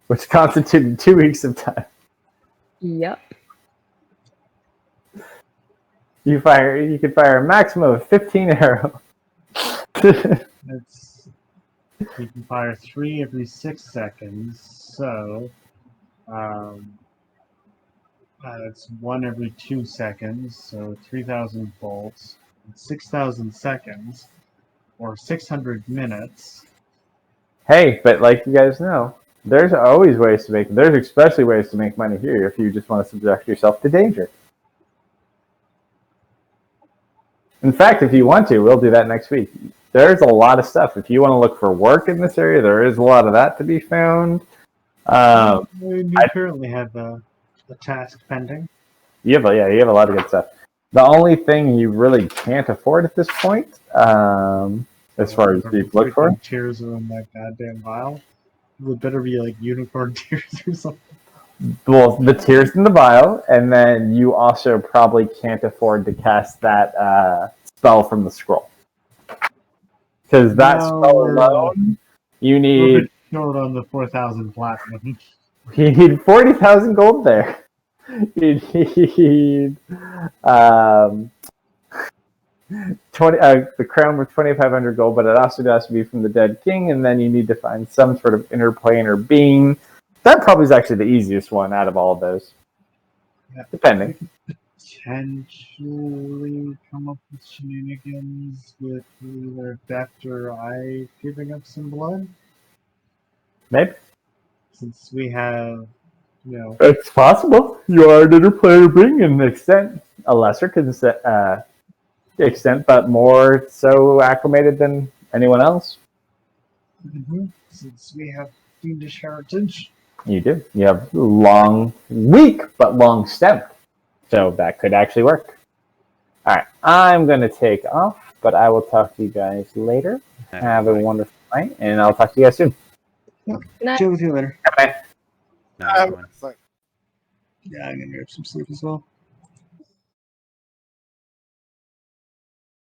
which constituted 2 weeks of time. Yep. You can fire a maximum of 15 arrows. It's you can fire 3 every 6 seconds, so it's 1 every 2 seconds, so 3,000 bolts, 6,000 seconds, or 600 minutes. Hey, but like you guys know, there's always ways to there's especially ways to make money here if you just want to subject yourself to danger. In fact, if you want to, we'll do that next week. There's a lot of stuff. If you want to look for work in this area, there is a lot of that to be found. You currently have a task pending. You have a lot of good stuff. The only thing you really can't afford at this point, as far as you look for, Tears are in that goddamn vial. It better be like unicorn tears or something. well, the tears in the vial, and then you also probably can't afford to cast that spell from the scroll. Because that spell alone, you need short on the 4,000 platinum. you need 40,000 gold there. You need 20 the crown with 2,500 gold, but it also has to be from the dead king, and then you need to find some sort of interplanar being. That probably is actually the easiest one out of all of those, depending. Potentially come up with shenanigans with either Theft or I giving up some blood. Maybe. Since we have, It's possible. You are an interplanar being in an extent. A lesser extent, but more so acclimated than anyone else. Since we have fiendish heritage. You do. You have weak but long stem. So that could actually work. Alright, I'm going to take off, but I will talk to you guys later. Have a wonderful night, and I'll talk to you guys soon. Good night. Chill with you later. Bye. No, Yeah, I'm gonna grab some sleep as well.